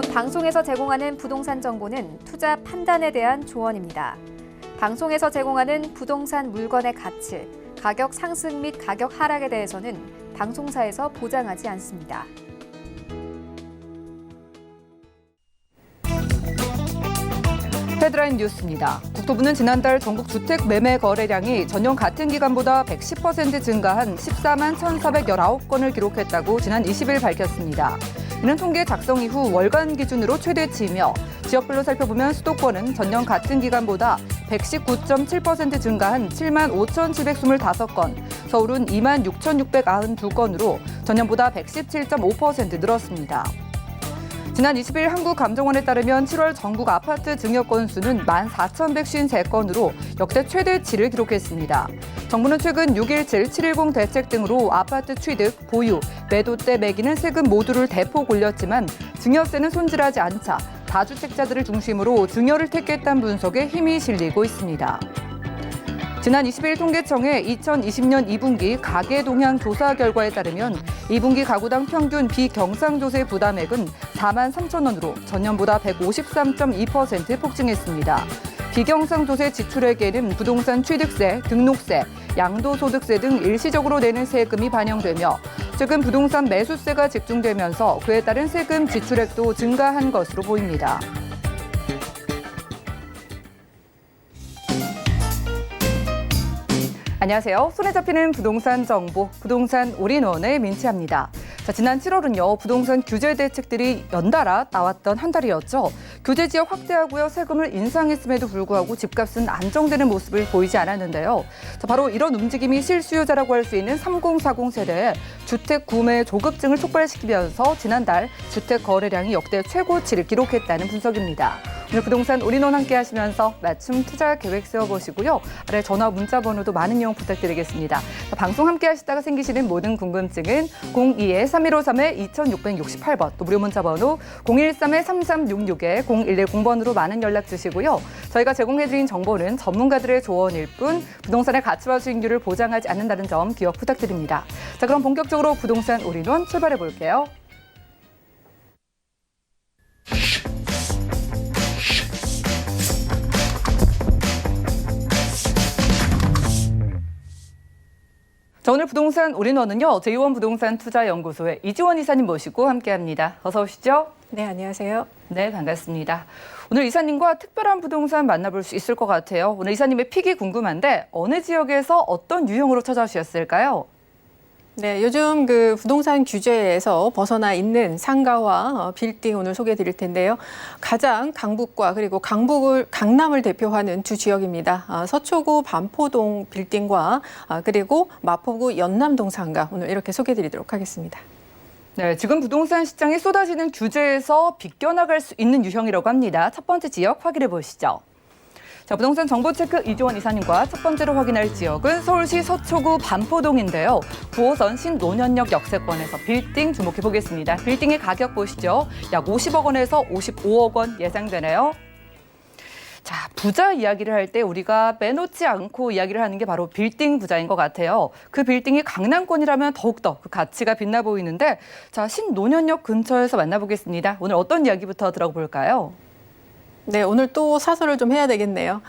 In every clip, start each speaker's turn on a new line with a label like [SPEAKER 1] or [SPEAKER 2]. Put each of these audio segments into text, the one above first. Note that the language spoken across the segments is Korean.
[SPEAKER 1] 본 방송에서 제공하는 부동산 정보는 투자 판단에 대한 조언입니다. 방송에서 제공하는 부동산 물건의 가치, 가격 상승 및 가격 하락에 대해서는 방송사에서 보장하지 않습니다.
[SPEAKER 2] 헤드라인 뉴스입니다. 국토부는 지난달 전국 주택 매매 거래량이 전년 같은 기간보다 110% 증가한 14만 1,419건을 기록했다고 지난 20일 밝혔습니다. 이는 통계 작성 이후 월간 기준으로 최대치이며 지역별로 살펴보면 수도권은 전년 같은 기간보다 119.7% 증가한 7만 5,725건, 서울은 2만 6,692건으로 전년보다 117.5% 늘었습니다. 지난 20일 한국감정원에 따르면 7월 전국 아파트 증여 건수는 14,153건으로 역대 최대치를 기록했습니다. 정부는 최근 6.17, 7.10 대책 등으로 아파트 취득, 보유, 매도 때 매기는 세금 모두를 대폭 올렸지만 증여세는 손질하지 않자 다주택자들을 중심으로 증여를 택했다는 분석에 힘이 실리고 있습니다. 지난 20일 통계청의 2020년 2분기 가계 동향 조사 결과에 따르면 2분기 가구당 평균 비경상조세 부담액은 4만 3천 원으로 전년보다 153.2% 폭증했습니다. 비경상조세 지출액에는 부동산 취득세, 등록세, 양도소득세 등 일시적으로 내는 세금이 반영되며 최근 부동산 매수세가 집중되면서 그에 따른 세금 지출액도 증가한 것으로 보입니다. 안녕하세요. 손에 잡히는 부동산 정보, 부동산 올인원의 민채합니다. 지난 7월은요, 부동산 규제 대책들이 연달아 나왔던 한 달이었죠. 규제 지역 확대하고요, 세금을 인상했음에도 불구하고 집값은 안정되는 모습을 보이지 않았는데요. 바로 이런 움직임이 실수요자라고 할 수 있는 3040 세대의 주택 구매 조급증을 촉발시키면서 지난달 주택 거래량이 역대 최고치를 기록했다는 분석입니다. 오늘 부동산 올인원 함께 하시면서 맞춤 투자 계획 세워보시고요. 아래 전화 문자 번호도 많은 이용 부탁드리겠습니다. 방송 함께 하시다가 생기시는 모든 궁금증은 02-3153-2668번, 또 무료 문자 번호 013-3366-0110번으로 많은 연락 주시고요. 저희가 제공해드린 정보는 전문가들의 조언일 뿐 부동산의 가치와 수익률을 보장하지 않는다는 점 기억 부탁드립니다. 자, 그럼 본격적으로 부동산 올인원 출발해 볼게요. 자, 오늘 부동산 올인원은요, 제2원 부동산 투자연구소의 이지원 이사님 모시고 함께합니다. 어서 오시죠.
[SPEAKER 3] 네, 안녕하세요.
[SPEAKER 2] 네, 반갑습니다. 오늘 이사님과 특별한 부동산 만나볼 수 있을 것 같아요. 오늘 이사님의 픽이 궁금한데 어느 지역에서 어떤 유형으로 찾아오셨을까요?
[SPEAKER 3] 네, 요즘 그 부동산 규제에서 벗어나 있는 상가와 빌딩 오늘 소개해 드릴 텐데요. 가장 강북과 그리고 강남을 대표하는 두 지역입니다. 서초구 반포동 빌딩과 그리고 마포구 연남동 상가 오늘 이렇게 소개해 드리도록 하겠습니다.
[SPEAKER 2] 네, 지금 부동산 시장에 쏟아지는 규제에서 비껴나갈 수 있는 유형이라고 합니다. 첫 번째 지역 확인해 보시죠. 자, 부동산 정보체크 이지원 이사님과 첫 번째로 확인할 지역은 서울시 서초구 반포동인데요. 9호선 신논현역 역세권에서 빌딩 주목해 보겠습니다. 빌딩의 가격 보시죠. 약 50억 원에서 55억 원 예상되네요. 자, 부자 이야기를 할 때 우리가 빼놓지 않고 이야기를 하는 게 바로 빌딩 부자인 것 같아요. 그 빌딩이 강남권이라면 더욱더 그 가치가 빛나 보이는데, 자, 신논현역 근처에서 만나보겠습니다. 오늘 어떤 이야기부터 들어볼까요?
[SPEAKER 3] 네, 오늘 또 사설을 좀 해야 되겠네요.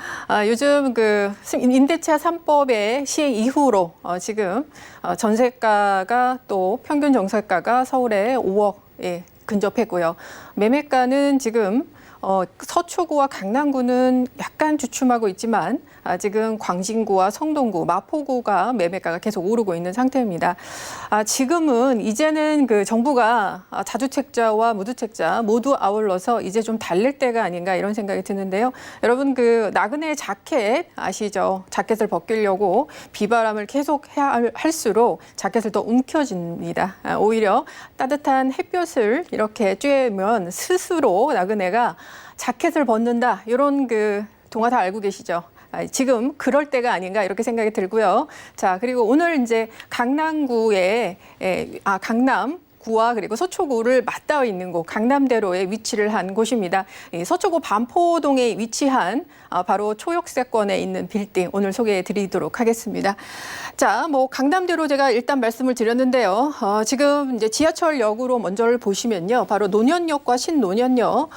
[SPEAKER 3] 요즘 그 임대차 3법의 시행 이후로 지금 전세가가 또 평균 정세가가 서울에 5억에 근접했고요. 매매가는 지금 서초구와 강남구는 약간 주춤하고 있지만 지금 광진구와 성동구, 마포구가 매매가가 계속 오르고 있는 상태입니다. 지금은 이제는 그 정부가 다주택자와 무주택자 모두 아울러서 이제 좀 달랠 때가 아닌가 이런 생각이 드는데요. 여러분 그 나그네 자켓 아시죠? 자켓을 벗기려고 비바람을 계속 할수록 자켓을 더 움켜집니다. 오히려 따뜻한 햇볕을 이렇게 쬐면 스스로 나그네가 자켓을 벗는다. 이런 그 동화 다 알고 계시죠? 지금 그럴 때가 아닌가 이렇게 생각이 들고요. 자, 그리고 오늘 이제 강남구에 강남 구와 그리고 서초구를 맞닿아 있는 곳 강남대로에 위치를 한 곳입니다. 이 서초구 반포동에 위치한 바로 초역세권에 있는 빌딩 오늘 소개해 드리도록 하겠습니다. 자, 뭐 강남대로 제가 일단 말씀을 드렸는데요. 지금 이제 지하철역으로 먼저를 보시면요. 바로 논현역과 신논현역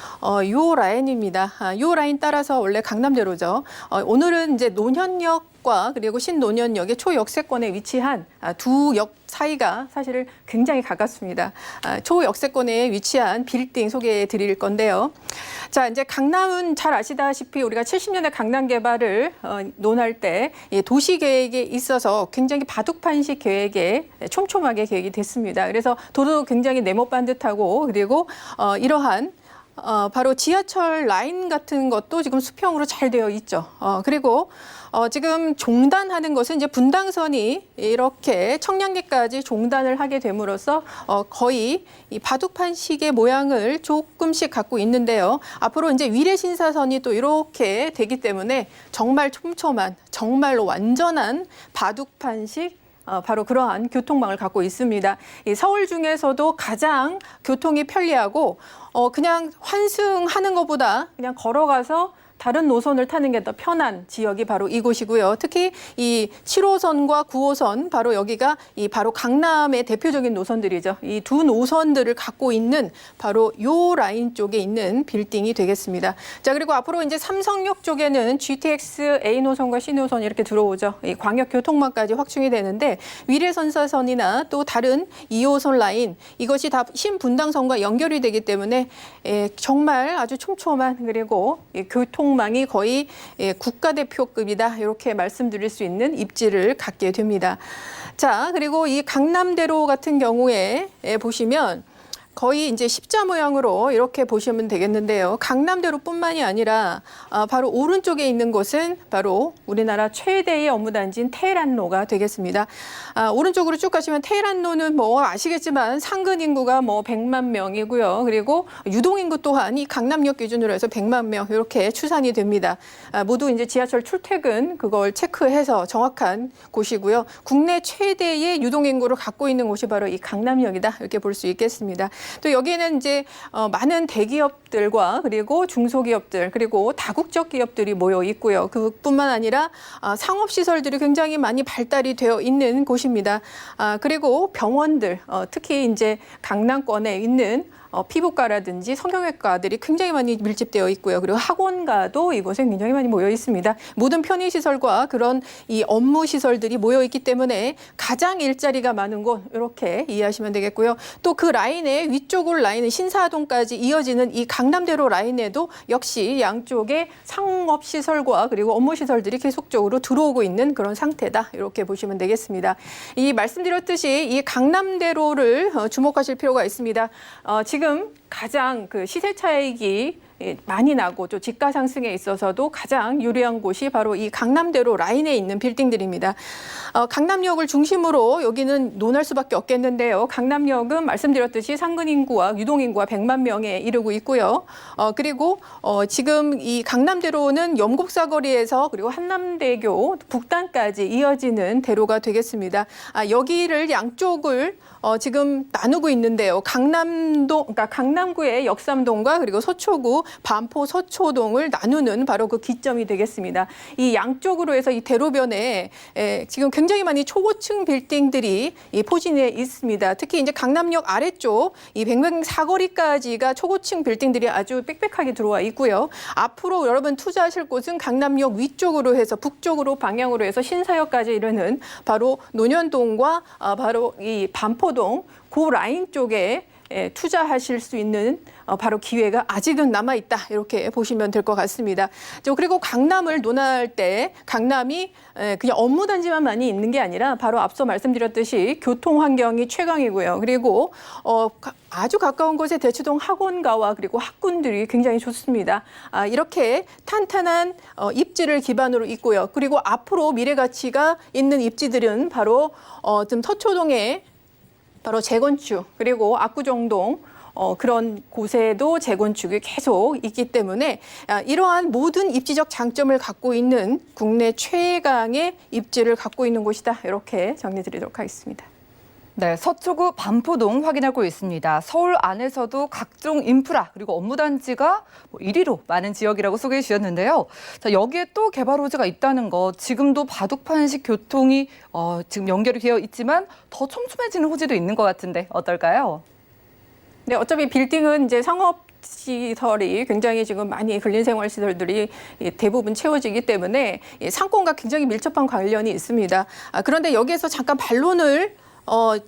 [SPEAKER 3] 요 라인입니다. 요 라인 따라서 원래 강남대로죠. 오늘은 이제 논현역과 그리고 신논현역의 초역세권에 위치한 두 역 사이가 사실 굉장히 가깝습니다. 초역세권에 위치한 빌딩 소개해 드릴 건데요. 자, 이제 강남은 잘 아시다시피 우리가 70년대 강남 개발을 논할 때 도시 계획에 있어서 굉장히 바둑판식 계획에 촘촘하게 계획이 됐습니다. 그래서 도로 굉장히 네모 반듯하고 그리고 이러한 바로 지하철 라인 같은 것도 지금 수평으로 잘 되어 있죠. 그리고 지금 종단하는 것은 이제 분당선이 이렇게 청량리까지 종단을 하게 됨으로써 거의 이 바둑판식의 모양을 조금씩 갖고 있는데요. 앞으로 이제 위례신사선이 또 이렇게 되기 때문에 정말 촘촘한, 정말로 완전한 바둑판식 바로 그러한 교통망을 갖고 있습니다. 이 서울 중에서도 가장 교통이 편리하고 그냥 환승하는 것보다 그냥 걸어가서 다른 노선을 타는 게 더 편한 지역이 바로 이곳이고요. 특히 이 7호선과 9호선 바로 여기가 이 바로 강남의 대표적인 노선들이죠. 이 두 노선들을 갖고 있는 바로 요 라인 쪽에 있는 빌딩이 되겠습니다. 자, 그리고 앞으로 이제 삼성역 쪽에는 GTX A 노선과 C 노선이 이렇게 들어오죠. 이 광역 교통망까지 확충이 되는데 위례선사선이나 또 다른 2호선 라인 이것이 다 신분당선과 연결이 되기 때문에 정말 아주 촘촘한 그리고 교통망이 거의 국가대표급이다 이렇게 말씀드릴 수 있는 입지를 갖게 됩니다. 자, 그리고 이 강남대로 같은 경우에 보시면 거의 이제 십자 모양으로 이렇게 보시면 되겠는데요. 강남대로뿐만이 아니라 바로 오른쪽에 있는 곳은 바로 우리나라 최대의 업무단지인 테헤란로가 되겠습니다. 오른쪽으로 쭉 가시면 테헤란로는 뭐 아시겠지만 상근 인구가 뭐 100만 명이고요. 그리고 유동 인구 또한 이 강남역 기준으로 해서 100만 명 이렇게 추산이 됩니다. 모두 이제 지하철 출퇴근 그걸 체크해서 정확한 곳이고요. 국내 최대의 유동 인구를 갖고 있는 곳이 바로 이 강남역이다 이렇게 볼 수 있겠습니다. 또 여기에는 이제 많은 대기업들과 그리고 중소기업들 그리고 다국적 기업들이 모여 있고요. 그뿐만 아니라 상업시설들이 굉장히 많이 발달이 되어 있는 곳입니다. 그리고 병원들 특히 이제 강남권에 있는 피부과라든지 성형외과들이 굉장히 많이 밀집되어 있고요. 그리고 학원가도 이곳에 굉장히 많이 모여 있습니다. 모든 편의시설과 그런 이 업무시설들이 모여 있기 때문에 가장 일자리가 많은 곳 이렇게 이해하시면 되겠고요. 또 그 라인의 위쪽을 라인은 신사동까지 이어지는 이 강남대로 라인에도 역시 양쪽에 상업시설과 그리고 업무시설들이 계속적으로 들어오고 있는 그런 상태다. 이렇게 보시면 되겠습니다. 이 말씀드렸듯이 이 강남대로를 주목하실 필요가 있습니다. 지금 가장 그 시세 차익이 많이 나고 또 집가 상승에 있어서도 가장 유리한 곳이 바로 이 강남대로 라인에 있는 빌딩들입니다. 강남역을 중심으로 여기는 논할 수밖에 없겠는데요. 강남역은 말씀드렸듯이 상근 인구와 유동 인구가 100만 명에 이르고 있고요. 그리고 지금 이 강남대로는 염곡사거리에서 그리고 한남대교 북단까지 이어지는 대로가 되겠습니다. 여기를 양쪽을 지금 나누고 있는데요. 그러니까 강남구의 역삼동과 그리고 서초구 반포 서초동을 나누는 바로 그 기점이 되겠습니다. 이 양쪽으로 해서 이 대로변에 지금 굉장히 많이 초고층 빌딩들이 포진해 있습니다. 특히 이제 강남역 아래쪽 이 백명 사거리까지가 초고층 빌딩들이 아주 빽빽하게 들어와 있고요. 앞으로 여러분 투자하실 곳은 강남역 위쪽으로 해서 북쪽으로 방향으로 해서 신사역까지 이르는 바로 논현동과 바로 이 반포동 그 라인 쪽에 투자하실 수 있는 바로 기회가 아직은 남아있다 이렇게 보시면 될 것 같습니다. 그리고 강남을 논할 때 강남이 그냥 업무단지만 많이 있는 게 아니라 바로 앞서 말씀드렸듯이 교통 환경이 최강이고요. 그리고 아주 가까운 곳에 대치동 학원가와 그리고 학군들이 굉장히 좋습니다. 이렇게 탄탄한 입지를 기반으로 있고요. 그리고 앞으로 미래 가치가 있는 입지들은 바로 좀 서초동에 바로 재건축 그리고 압구정동 그런 곳에도 재건축이 계속 있기 때문에 이러한 모든 입지적 장점을 갖고 있는 국내 최강의 입지를 갖고 있는 곳이다. 이렇게 정리드리도록 하겠습니다.
[SPEAKER 2] 네, 서초구 반포동 확인하고 있습니다. 서울 안에서도 각종 인프라 그리고 업무단지가 1위로 많은 지역이라고 소개해 주셨는데요. 자, 여기에 또 개발 호재가 있다는 거, 지금도 바둑판식 교통이 지금 연결이 되어 있지만 더 촘촘해지는 호재도 있는 것 같은데 어떨까요?
[SPEAKER 3] 네, 어차피 빌딩은 이제 상업 시설이 굉장히 지금 많이 근린생활 시설들이 대부분 채워지기 때문에 상권과 굉장히 밀접한 관련이 있습니다. 그런데 여기에서 잠깐 반론을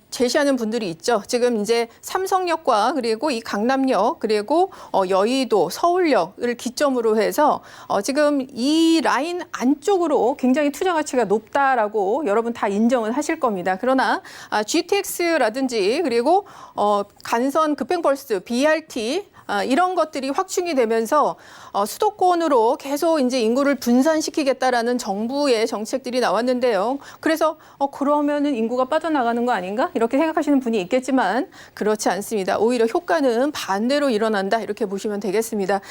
[SPEAKER 3] 제시하는 분들이 있죠. 지금 이제 삼성역과 그리고 이 강남역 그리고 여의도, 서울역을 기점으로 해서 지금 이 라인 안쪽으로 굉장히 투자 가치가 높다라고 여러분 다 인정은 하실 겁니다. 그러나 GTX라든지 그리고 간선 급행버스, BRT 이런 것들이 확충이 되면서 수도권으로 계속 이제 인구를 분산시키겠다라는 정부의 정책들이 나왔는데요. 그래서 그러면은 인구가 빠져나가는 거 아닌가? 이렇게 생각하시는 분이 있겠지만 그렇지 않습니다. 오히려 효과는 반대로 일어난다. 이렇게 보시면 되겠습니다.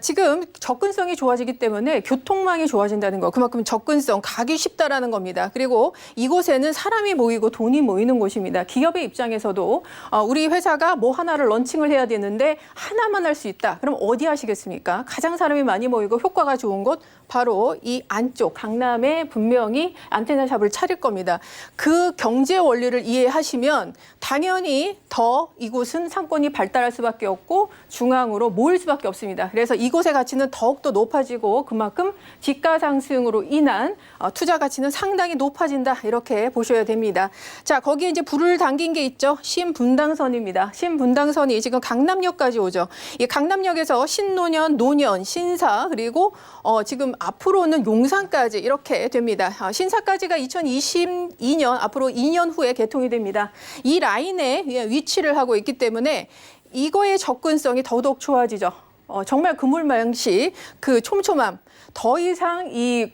[SPEAKER 3] 지금 접근성이 좋아지기 때문에 교통망이 좋아진다는 거. 그만큼 접근성, 가기 쉽다라는 겁니다. 그리고 이곳에는 사람이 모이고 돈이 모이는 곳입니다. 기업의 입장에서도 우리 회사가 뭐 하나를 런칭을 해야 되는데 하나만 할 수 있다. 그럼 어디 하시겠습니까? 가장 사람이 많이 모이고 효과가 좋은 곳 바로 이 안쪽 강남에 분명히 안테나샵을 차릴 겁니다. 그 경제 원리를 이해하시면 당연히 더 이곳은 상권이 발달할 수밖에 없고 중앙으로 모일 수밖에 없습니다. 그래서 이곳의 가치는 더욱더 높아지고 그만큼 지가 상승으로 인한 투자 가치는 상당히 높아진다. 이렇게 보셔야 됩니다. 자, 거기에 이제 불을 당긴 게 있죠. 신분당선입니다. 신분당선이 지금 강남역까지 오죠. 이 강남역에서 신노년, 노년, 신사 그리고 지금 앞으로는 용산까지 이렇게 됩니다. 신사까지가 2022년 앞으로 2년 후에 개통이 됩니다. 이 라인에 위치를 하고 있기 때문에 이거의 접근성이 더더욱 좋아지죠. 정말 그물망시 그 촘촘함 더 이상 이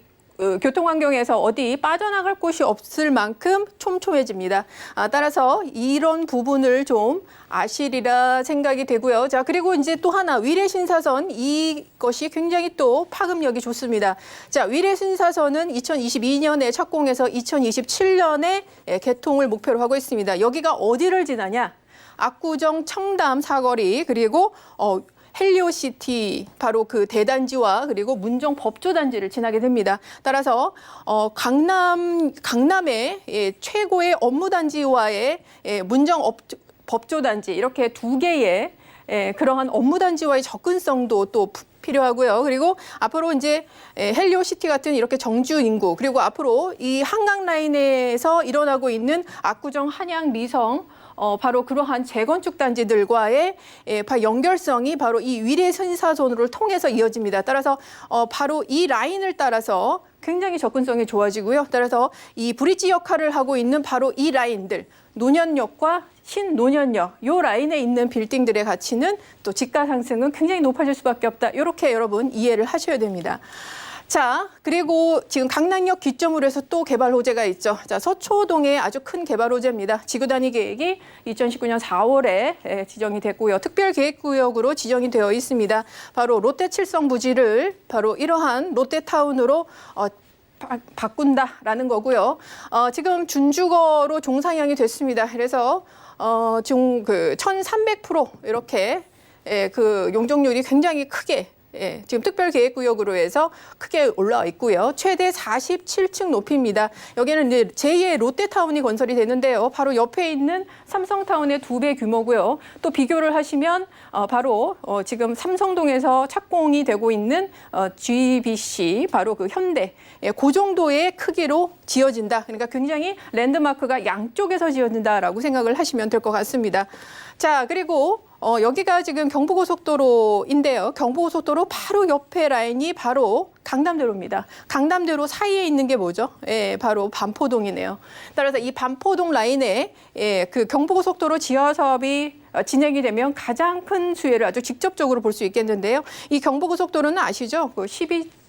[SPEAKER 3] 교통 환경에서 어디 빠져나갈 곳이 없을 만큼 촘촘해집니다. 따라서 이런 부분을 좀 아시리라 생각이 되고요. 자, 그리고 이제 또 하나 위례신사선 이것이 굉장히 또 파급력이 좋습니다. 자, 위례신사선은 2022년에 착공해서 2027년에 개통을 목표로 하고 있습니다. 여기가 어디를 지나냐? 압구정, 청담 사거리 그리고 헬리오시티 바로 그 대단지와 그리고 문정 법조단지를 지나게 됩니다. 따라서 강남의 최고의 업무단지와의 문정 법조단지 이렇게 두 개의 그러한 업무단지와의 접근성도 또 필요하고요. 그리고 앞으로 이제 헬리오시티 같은 이렇게 정주 인구 그리고 앞으로 이 한강 라인에서 일어나고 있는 압구정, 한양, 미성 바로 그러한 재건축 단지들과의 연결성이 바로 이 위례신사선으로 통해서 이어집니다. 따라서 바로 이 라인을 따라서 굉장히 접근성이 좋아지고요. 따라서 이 브릿지 역할을 하고 있는 바로 이 라인들, 노년역과 신노년역, 이 라인에 있는 빌딩들의 가치는 또 지가 상승은 굉장히 높아질 수밖에 없다. 이렇게 여러분 이해를 하셔야 됩니다. 자, 그리고 지금 강남역 기점으로 해서 또 개발 호재가 있죠. 자, 서초동에 아주 큰 개발 호재입니다. 지구단위 계획이 2019년 4월에 지정이 됐고요. 특별계획구역으로 지정이 되어 있습니다. 바로 롯데 칠성 부지를 바로 이러한 롯데타운으로 바꾼다라는 거고요. 지금 준주거로 종상향이 됐습니다. 그래서 지금 1,300% 이렇게 그 용적률이 굉장히 크게 지금 특별계획구역으로 해서 크게 올라와 있고요. 최대 47층 높이입니다. 여기는 이제 제2의 롯데타운이 건설이 되는데요. 바로 옆에 있는 삼성타운의 2배 규모고요. 또 비교를 하시면 바로 지금 삼성동에서 착공이 되고 있는 GBC 바로 그 현대 그 정도의 크기로 지어진다. 그러니까 굉장히 랜드마크가 양쪽에서 지어진다라고 생각을 하시면 될 것 같습니다. 자, 그리고 여기가 지금 경부고속도로인데요. 경부고속도로 바로 옆에 라인이 바로 강남대로입니다. 강남대로 사이에 있는 게 뭐죠? 바로 반포동이네요. 따라서 이 반포동 라인에 그 경부고속도로 지하 사업이 진행이 되면 가장 큰 수혜를 아주 직접적으로 볼 수 있겠는데요. 이 경부고속도로는 아시죠? 그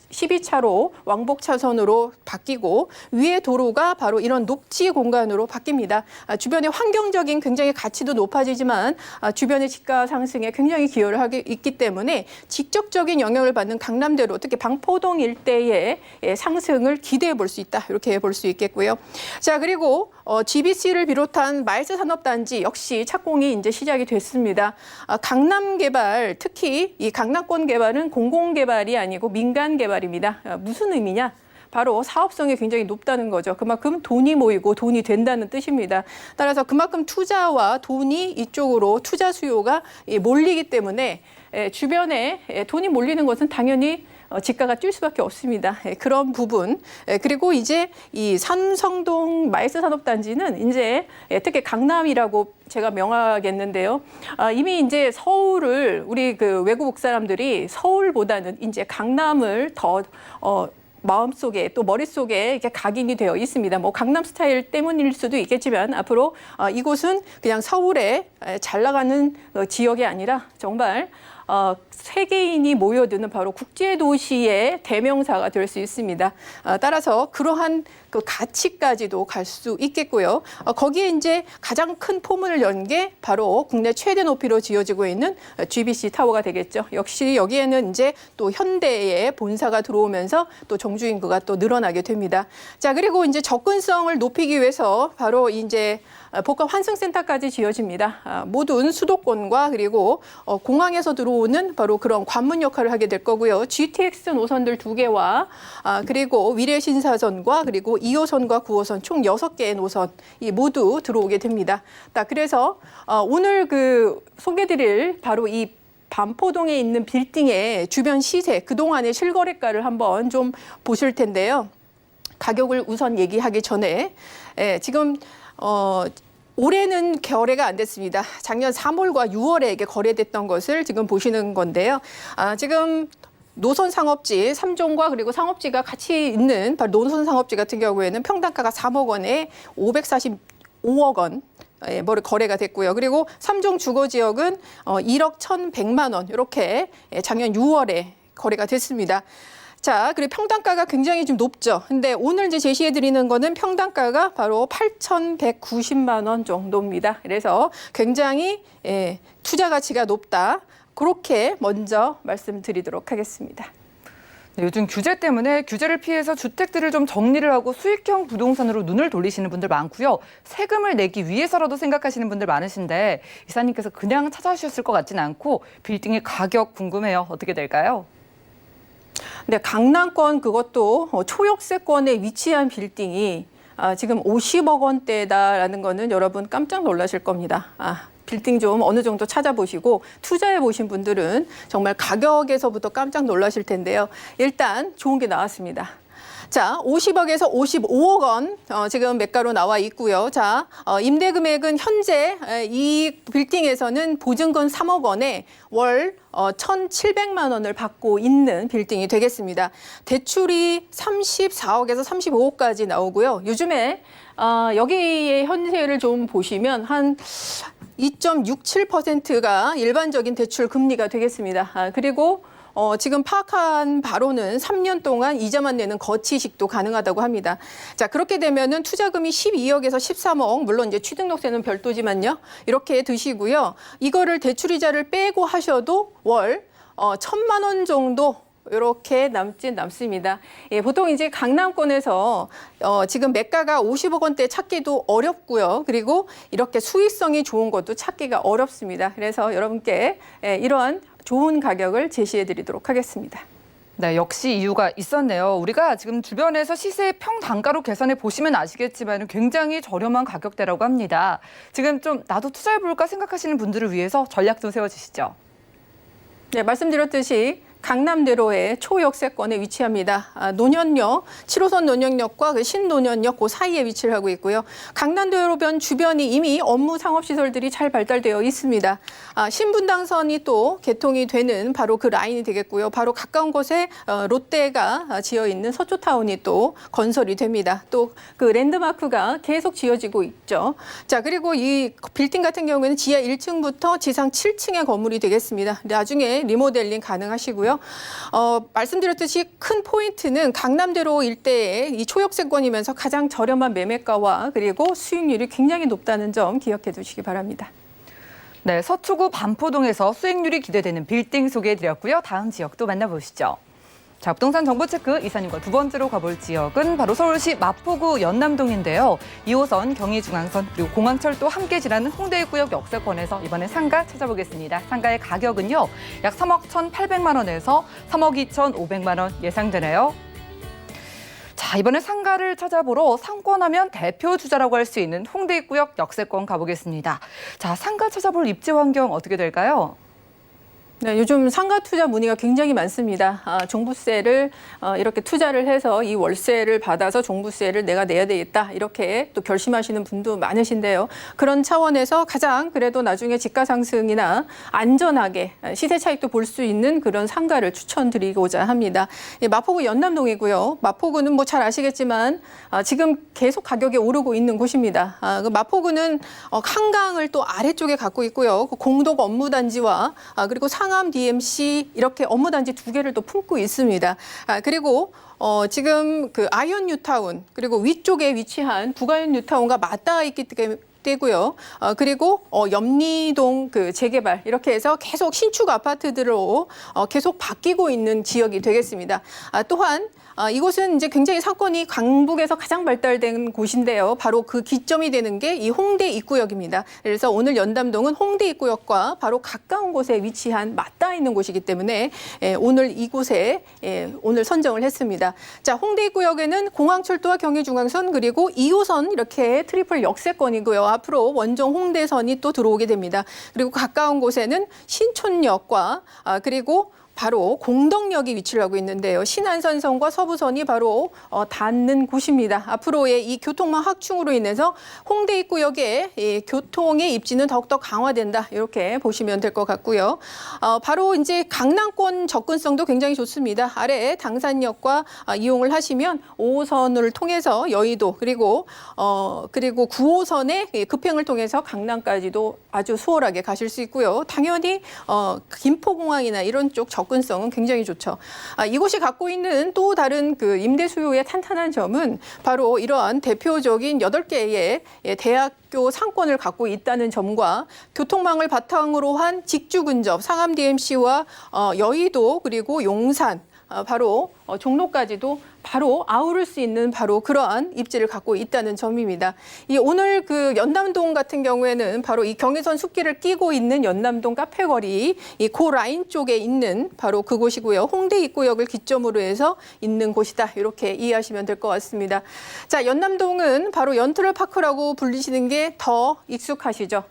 [SPEAKER 3] 12차로 왕복 차선으로 바뀌고 위의 도로가 바로 이런 녹지 공간으로 바뀝니다. 주변의 환경적인 굉장히 가치도 높아지지만 주변의 지가 상승에 굉장히 기여를 하고 있기 때문에 직접적인 영향을 받는 강남대로 특히 방포동 일대의 상승을 기대해 볼 수 있다. 이렇게 볼 수 있겠고요. 자, 그리고 GBC를 비롯한 마일스 산업단지 역시 착공이 이제 시작이 됐습니다. 강남 개발, 특히 이 강남권 개발은 공공 개발이 아니고 민간 개발입니다. 무슨 의미냐? 바로 사업성이 굉장히 높다는 거죠. 그만큼 돈이 모이고 돈이 된다는 뜻입니다. 따라서 그만큼 투자와 돈이 이쪽으로 투자 수요가 몰리기 때문에 주변에 돈이 몰리는 것은 당연히 지가가 뛸 수밖에 없습니다. 그런 부분. 그리고 이제 이 삼성동 마일스 산업단지는 이제 특히 강남이라고 제가 명하겠는데요. 이미 이제 서울을 우리 그 외국 사람들이 서울보다는 이제 강남을 더 마음속에 또 머릿속에 이렇게 각인이 되어 있습니다. 뭐 강남 스타일 때문일 수도 있겠지만 앞으로 이곳은 그냥 서울에 잘 나가는 지역이 아니라 정말 세계인이 모여드는 바로 국제도시의 대명사가 될 수 있습니다. 따라서 그러한 그 가치까지도 갈 수 있겠고요. 거기에 이제 가장 큰 포문을 연 게 바로 국내 최대 높이로 지어지고 있는 GBC 타워가 되겠죠. 역시 여기에는 이제 또 현대의 본사가 들어오면서 또 정주 인구가 또 늘어나게 됩니다. 자, 그리고 이제 접근성을 높이기 위해서 바로 이제 복합 환승센터까지 지어집니다. 모든 수도권과 그리고 공항에서 들어오는 바로 그런 관문 역할을 하게 될 거고요. GTX 노선들 2개와 그리고 위례신사선과 그리고 2호선과 9호선 총 6개의 노선이 모두 들어오게 됩니다. 그래서 오늘 그 소개드릴 바로 이 반포동에 있는 빌딩의 주변 시세, 그동안의 실거래가를 한번 좀 보실 텐데요. 가격을 우선 얘기하기 전에 지금 올해는 거래가 안 됐습니다. 작년 3월과 6월에 이게 거래됐던 것을 지금 보시는 건데요. 지금 노선 상업지 3종과 그리고 상업지가 같이 있는 바로 노선 상업지 같은 경우에는 평당가가 3억 원에 545억 원. 거래가 됐고요. 그리고 3종 주거 지역은 1억 1,100만 원 이렇게 작년 6월에 거래가 됐습니다. 자, 그리고 평당가가 굉장히 좀 높죠. 근데 오늘 이제 제시해 드리는 거는 평당가가 바로 8,190만 원 정도입니다. 그래서 굉장히 투자 가치가 높다. 그렇게 먼저 말씀드리도록 하겠습니다.
[SPEAKER 2] 네, 요즘 규제 때문에 규제를 피해서 주택들을 좀 정리를 하고 수익형 부동산으로 눈을 돌리시는 분들 많고요. 세금을 내기 위해서라도 생각하시는 분들 많으신데 이사님께서 그냥 찾아주셨을 것 같지는 않고 빌딩의 가격 궁금해요. 어떻게 될까요?
[SPEAKER 3] 네, 강남권 그것도 초역세권에 위치한 빌딩이 지금 50억 원대다라는 거는 여러분 깜짝 놀라실 겁니다. 빌딩 좀 어느 정도 찾아보시고 투자해 보신 분들은 정말 가격에서부터 깜짝 놀라실 텐데요. 일단 좋은 게 나왔습니다. 자, 50억에서 55억 원 지금 매가로 나와 있고요. 자, 임대 금액은 현재 이 빌딩에서는 보증금 3억 원에 월 1,700만 원을 받고 있는 빌딩이 되겠습니다. 대출이 34억에서 35억까지 나오고요. 요즘에 여기의 현세를 좀 보시면 한 2.67%가 일반적인 대출 금리가 되겠습니다. 그리고 지금 파악한 바로는 3년 동안 이자만 내는 거치식도 가능하다고 합니다. 자, 그렇게 되면은 투자금이 12억에서 13억, 물론 이제 취등록세는 별도지만요. 이렇게 드시고요. 이거를 대출이자를 빼고 하셔도 월 1,000만 원 정도 이렇게 남습니다. 보통 이제 강남권에서 지금 매가가 50억 원대 찾기도 어렵고요. 그리고 이렇게 수익성이 좋은 것도 찾기가 어렵습니다. 그래서 여러분께 이러한 좋은 가격을 제시해 드리도록 하겠습니다.
[SPEAKER 2] 네, 역시 이유가 있었네요. 우리가 지금 주변에서 시세 평단가로 계산해 보시면 아시겠지만 굉장히 저렴한 가격대라고 합니다. 지금 좀 나도 투자해볼까 생각하시는 분들을 위해서 전략 좀 세워주시죠.
[SPEAKER 3] 네, 말씀드렸듯이 강남대로의 초역세권에 위치합니다. 논현역, 7호선 논현역과 그 신논현역 그 사이에 위치를 하고 있고요. 강남대로변 주변이 이미 업무 상업시설들이 잘 발달되어 있습니다. 신분당선이 또 개통이 되는 바로 그 라인이 되겠고요. 바로 가까운 곳에 롯데가 지어 있는 서초타운이 또 건설이 됩니다. 또 그 랜드마크가 계속 지어지고 있죠. 자, 그리고 이 빌딩 같은 경우에는 지하 1층부터 지상 7층의 건물이 되겠습니다. 나중에 리모델링 가능하시고요. 말씀드렸듯이 큰 포인트는 강남대로 일대의 이 초역세권이면서 가장 저렴한 매매가와 그리고 수익률이 굉장히 높다는 점 기억해 두시기 바랍니다.
[SPEAKER 2] 네, 서초구 반포동에서 수익률이 기대되는 빌딩 소개해드렸고요. 다음 지역도 만나보시죠. 자, 부동산 정보 체크 이사님과 두 번째로 가볼 지역은 바로 서울시 마포구 연남동인데요. 2호선, 경의중앙선, 그리고 공항철도 함께 지나는 홍대구역 역세권에서 이번에 상가 찾아보겠습니다. 상가의 가격은요, 약 3억 1,800만 원에서 3억 2,500만 원 예상되네요. 자, 이번에 상가를 찾아보러 상권하면 대표 주자라고 할 수 있는 홍대구역 역세권 가보겠습니다. 자, 상가 찾아볼 입지 환경 어떻게 될까요?
[SPEAKER 3] 네, 요즘 상가 투자 문의가 굉장히 많습니다. 종부세를 이렇게 투자를 해서 이 월세를 받아서 종부세를 내가 내야 되겠다 이렇게 또 결심하시는 분도 많으신데요. 그런 차원에서 가장 그래도 나중에 지가 상승이나 안전하게 시세 차익도 볼 수 있는 그런 상가를 추천드리고자 합니다. 마포구 연남동이고요. 마포구는 뭐 잘 아시겠지만 지금 계속 가격이 오르고 있는 곳입니다. 그 마포구는 한강을 또 아래쪽에 갖고 있고요. 그 공덕 업무단지와 그리고 상암 DMC 이렇게 업무단지 두 개를 또 품고 있습니다. 그리고 지금 그 아이언 뉴타운 그리고 위쪽에 위치한 북아이언 뉴타운과 맞닿아 있기 때고요. 그리고 염리동 그 재개발 이렇게 해서 계속 신축 아파트들로 계속 바뀌고 있는 지역이 되겠습니다. 또한 이곳은 이제 굉장히 상권이 강북에서 가장 발달된 곳인데요. 바로 그 기점이 되는 게 이 홍대 입구역입니다. 그래서 오늘 연담동은 홍대 입구역과 바로 가까운 곳에 위치한 맞닿아 있는 곳이기 때문에 오늘 이곳에 오늘 선정을 했습니다. 자, 홍대 입구역에는 공항철도와 경의중앙선 그리고 2호선 이렇게 트리플 역세권이고요. 앞으로 원정 홍대선이 또 들어오게 됩니다. 그리고 가까운 곳에는 신촌역과 그리고 바로 공덕역이 위치를 하고 있는데요. 신안선선과 서부선이 바로 닿는 곳입니다. 앞으로의 이 교통망 확충으로 인해서 홍대 입구역의 교통의 입지는 더욱더 강화된다. 이렇게 보시면 될 것 같고요. 바로 이제 강남권 접근성도 굉장히 좋습니다. 아래 당산역과 이용을 하시면 5호선을 통해서 여의도 그리고 9호선의 급행을 통해서 강남까지도 아주 수월하게 가실 수 있고요. 당연히 김포공항이나 이런 쪽 접근성은 굉장히 좋죠. 이곳이 갖고 있는 또 다른 그 임대 수요의 탄탄한 점은 바로 이러한 대표적인 8개의 대학교 상권을 갖고 있다는 점과 교통망을 바탕으로 한 직주 근접 상암 DMC와 여의도 그리고 용산 바로 종로까지도 바로 아우를 수 있는 바로 그러한 입지를 갖고 있다는 점입니다. 이 오늘 그 연남동 같은 경우에는 바로 이 경의선 숲길을 끼고 있는 연남동 카페거리 이 고 라인 쪽에 있는 바로 그곳이고요. 홍대 입구역을 기점으로 해서 있는 곳이다. 이렇게 이해하시면 될 것 같습니다. 자, 연남동은 바로 연트럴파크라고 불리시는 게 더 익숙하시죠.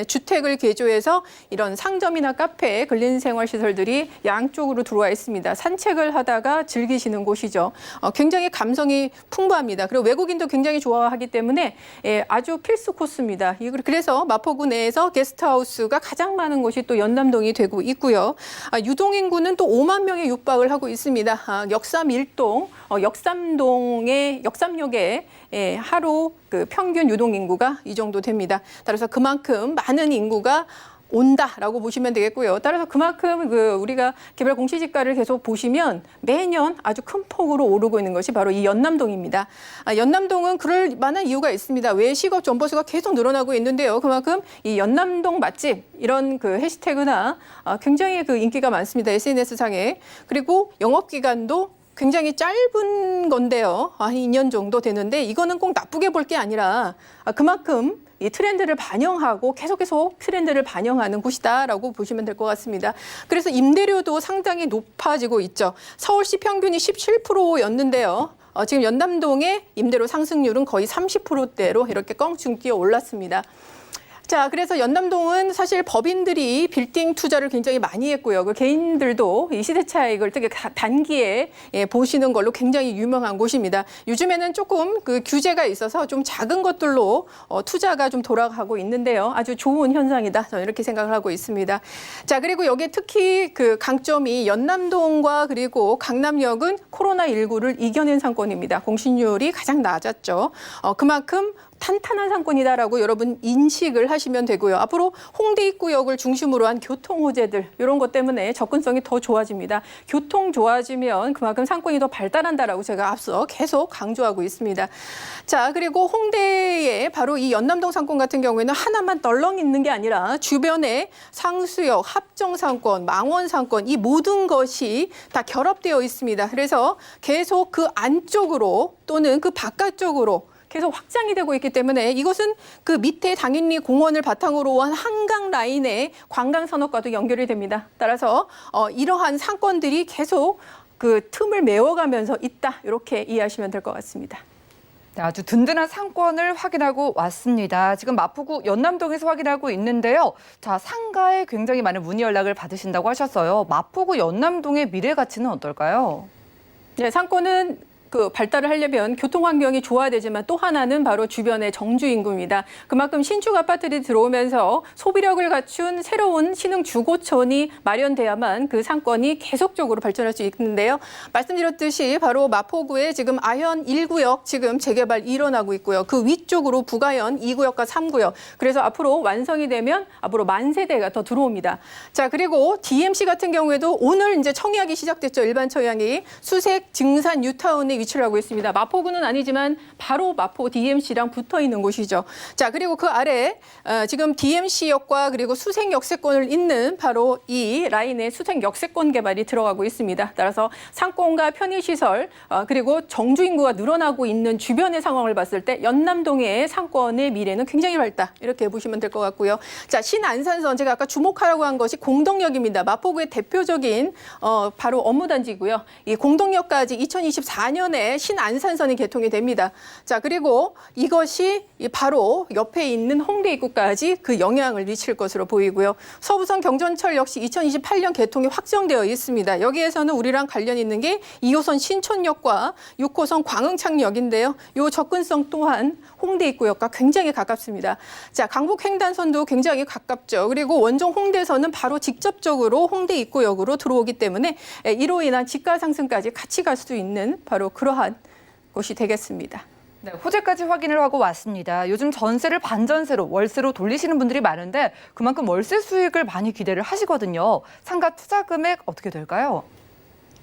[SPEAKER 3] 주택을 개조해서 이런 상점이나 카페, 근린생활시설들이 양쪽으로 들어와 있습니다. 산책을 하다가 즐기시는 곳이죠. 굉장히 감성이 풍부합니다. 그리고 외국인도 굉장히 좋아하기 때문에 아주 필수 코스입니다. 그래서 마포구 내에서 게스트하우스가 가장 많은 곳이 또 연남동이 되고 있고요. 유동인구는 또 5만 명에 육박을 하고 있습니다. 역삼 1동, 역삼역에 하루 그 평균 유동인구가 이 정도 됩니다. 따라서 그만큼 많은 인구가 온다라고 보시면 되겠고요. 따라서 그만큼 우리가 개발 공시지가를 계속 보시면 매년 아주 큰 폭으로 오르고 있는 것이 바로 이 연남동입니다. 연남동은 그럴 만한 이유가 있습니다. 외식업 점포수가 계속 늘어나고 있는데요. 그만큼 이 연남동 맛집 이런 그 해시태그나 굉장히 그 인기가 많습니다. SNS상에. 그리고 영업기간도 굉장히 짧은 건데요. 2년 정도 되는데 이거는 꼭 나쁘게 볼 게 아니라 그만큼 이 트렌드를 반영하고 계속 트렌드를 반영하는 곳이다라고 보시면 될 것 같습니다. 그래서 임대료도 상당히 높아지고 있죠. 서울시 평균이 17%였는데요. 지금 연남동의 임대료 상승률은 거의 30%대로 이렇게 껑충 뛰어 올랐습니다. 자, 그래서 연남동은 사실 법인들이 빌딩 투자를 굉장히 많이 했고요. 그 개인들도 이 시세 차익을 되게 단기에 보시는 걸로 굉장히 유명한 곳입니다. 요즘에는 조금 그 규제가 있어서 좀 작은 것들로 투자가 좀 돌아가고 있는데요. 아주 좋은 현상이다. 저는 이렇게 생각을 하고 있습니다. 자, 그리고 여기에 특히 그 강점이 연남동과 그리고 강남역은 코로나19를 이겨낸 상권입니다. 공신률이 가장 낮았죠. 그만큼 탄탄한 상권이다라고 여러분 인식을 하시면 되고요. 앞으로 홍대 입구역을 중심으로 한 교통 호재들 이런 것 때문에 접근성이 더 좋아집니다. 교통 좋아지면 그만큼 상권이 더 발달한다라고 제가 앞서 계속 강조하고 있습니다. 자, 그리고 홍대에 바로 이 연남동 상권 같은 경우에는 하나만 덜렁 있는 게 아니라 주변에 상수역, 합정상권, 망원상권 이 모든 것이 다 결합되어 있습니다. 그래서 계속 그 안쪽으로 또는 그 바깥쪽으로 계속 확장이 되고 있기 때문에 이것은 그 밑에 당연히 공원을 바탕으로 한 한강 라인의 관광 산업과도 연결이 됩니다. 따라서 이러한 상권들이 계속 그 틈을 메워가면서 있다. 이렇게 이해하시면 될 것 같습니다.
[SPEAKER 2] 네, 아주 든든한 상권을 확인하고 왔습니다. 지금 마포구 연남동에서 확인하고 있는데요. 자, 상가에 굉장히 많은 문의 연락을 받으신다고 하셨어요. 마포구 연남동의 미래 가치는 어떨까요?
[SPEAKER 3] 네, 상권은 그 발달을 하려면 교통 환경이 좋아야 되지만 또 하나는 바로 주변의 정주 인구입니다. 그만큼 신축 아파트들이 들어오면서 소비력을 갖춘 새로운 신흥 주거촌이 마련돼야만 그 상권이 계속적으로 발전할 수 있는데요. 말씀드렸듯이 바로 마포구에 지금 아현 1구역 지금 재개발 일어나고 있고요. 그 위쪽으로 북아현 2구역과 3구역. 그래서 앞으로 완성이 되면 앞으로 만 세대가 더 들어옵니다. 자, 그리고 DMC 같은 경우에도 오늘 이제 청약이 시작됐죠. 일반 청약이 수색 증산 뉴타운에 위치를 하고 있습니다. 마포구는 아니지만 바로 마포 DMC랑 붙어 있는 곳이죠. 자, 그리고 그 아래 지금 DMC역과 그리고 수색 역세권을 잇는 바로 이 라인의 수색 역세권 개발이 들어가고 있습니다. 따라서 상권과 편의시설 그리고 정주 인구가 늘어나고 있는 주변의 상황을 봤을 때 연남동의 상권의 미래는 굉장히 밝다. 이렇게 보시면 될 것 같고요. 자, 신안산선 제가 아까 주목하라고 한 것이 공덕역입니다. 마포구의 대표적인 바로 업무단지고요. 이 공덕역까지 2024년에 신안산선이 개통이 됩니다. 자, 그리고 이것이 바로 옆에 있는 홍대 입구까지 그 영향을 미칠 것으로 보이고요. 서부선 경전철 역시 2028년 개통이 확정되어 있습니다. 여기에서는 우리랑 관련 있는 게 2호선 신촌역과 6호선 광흥창역인데요. 이 접근성 또한 홍대 입구역과 굉장히 가깝습니다. 자, 강북횡단선도 굉장히 가깝죠. 그리고 원종 홍대선은 바로 직접적으로 홍대 입구역으로 들어오기 때문에 이로 인한 집가 상승까지 같이 갈 수 있는 바로 그러한 곳이 되겠습니다.
[SPEAKER 2] 네, 호재까지 확인을 하고 왔습니다. 요즘 전세를 반전세로 월세로 돌리시는 분들이 많은데 그만큼 월세 수익을 많이 기대를 하시거든요. 상가 투자 금액 어떻게 될까요?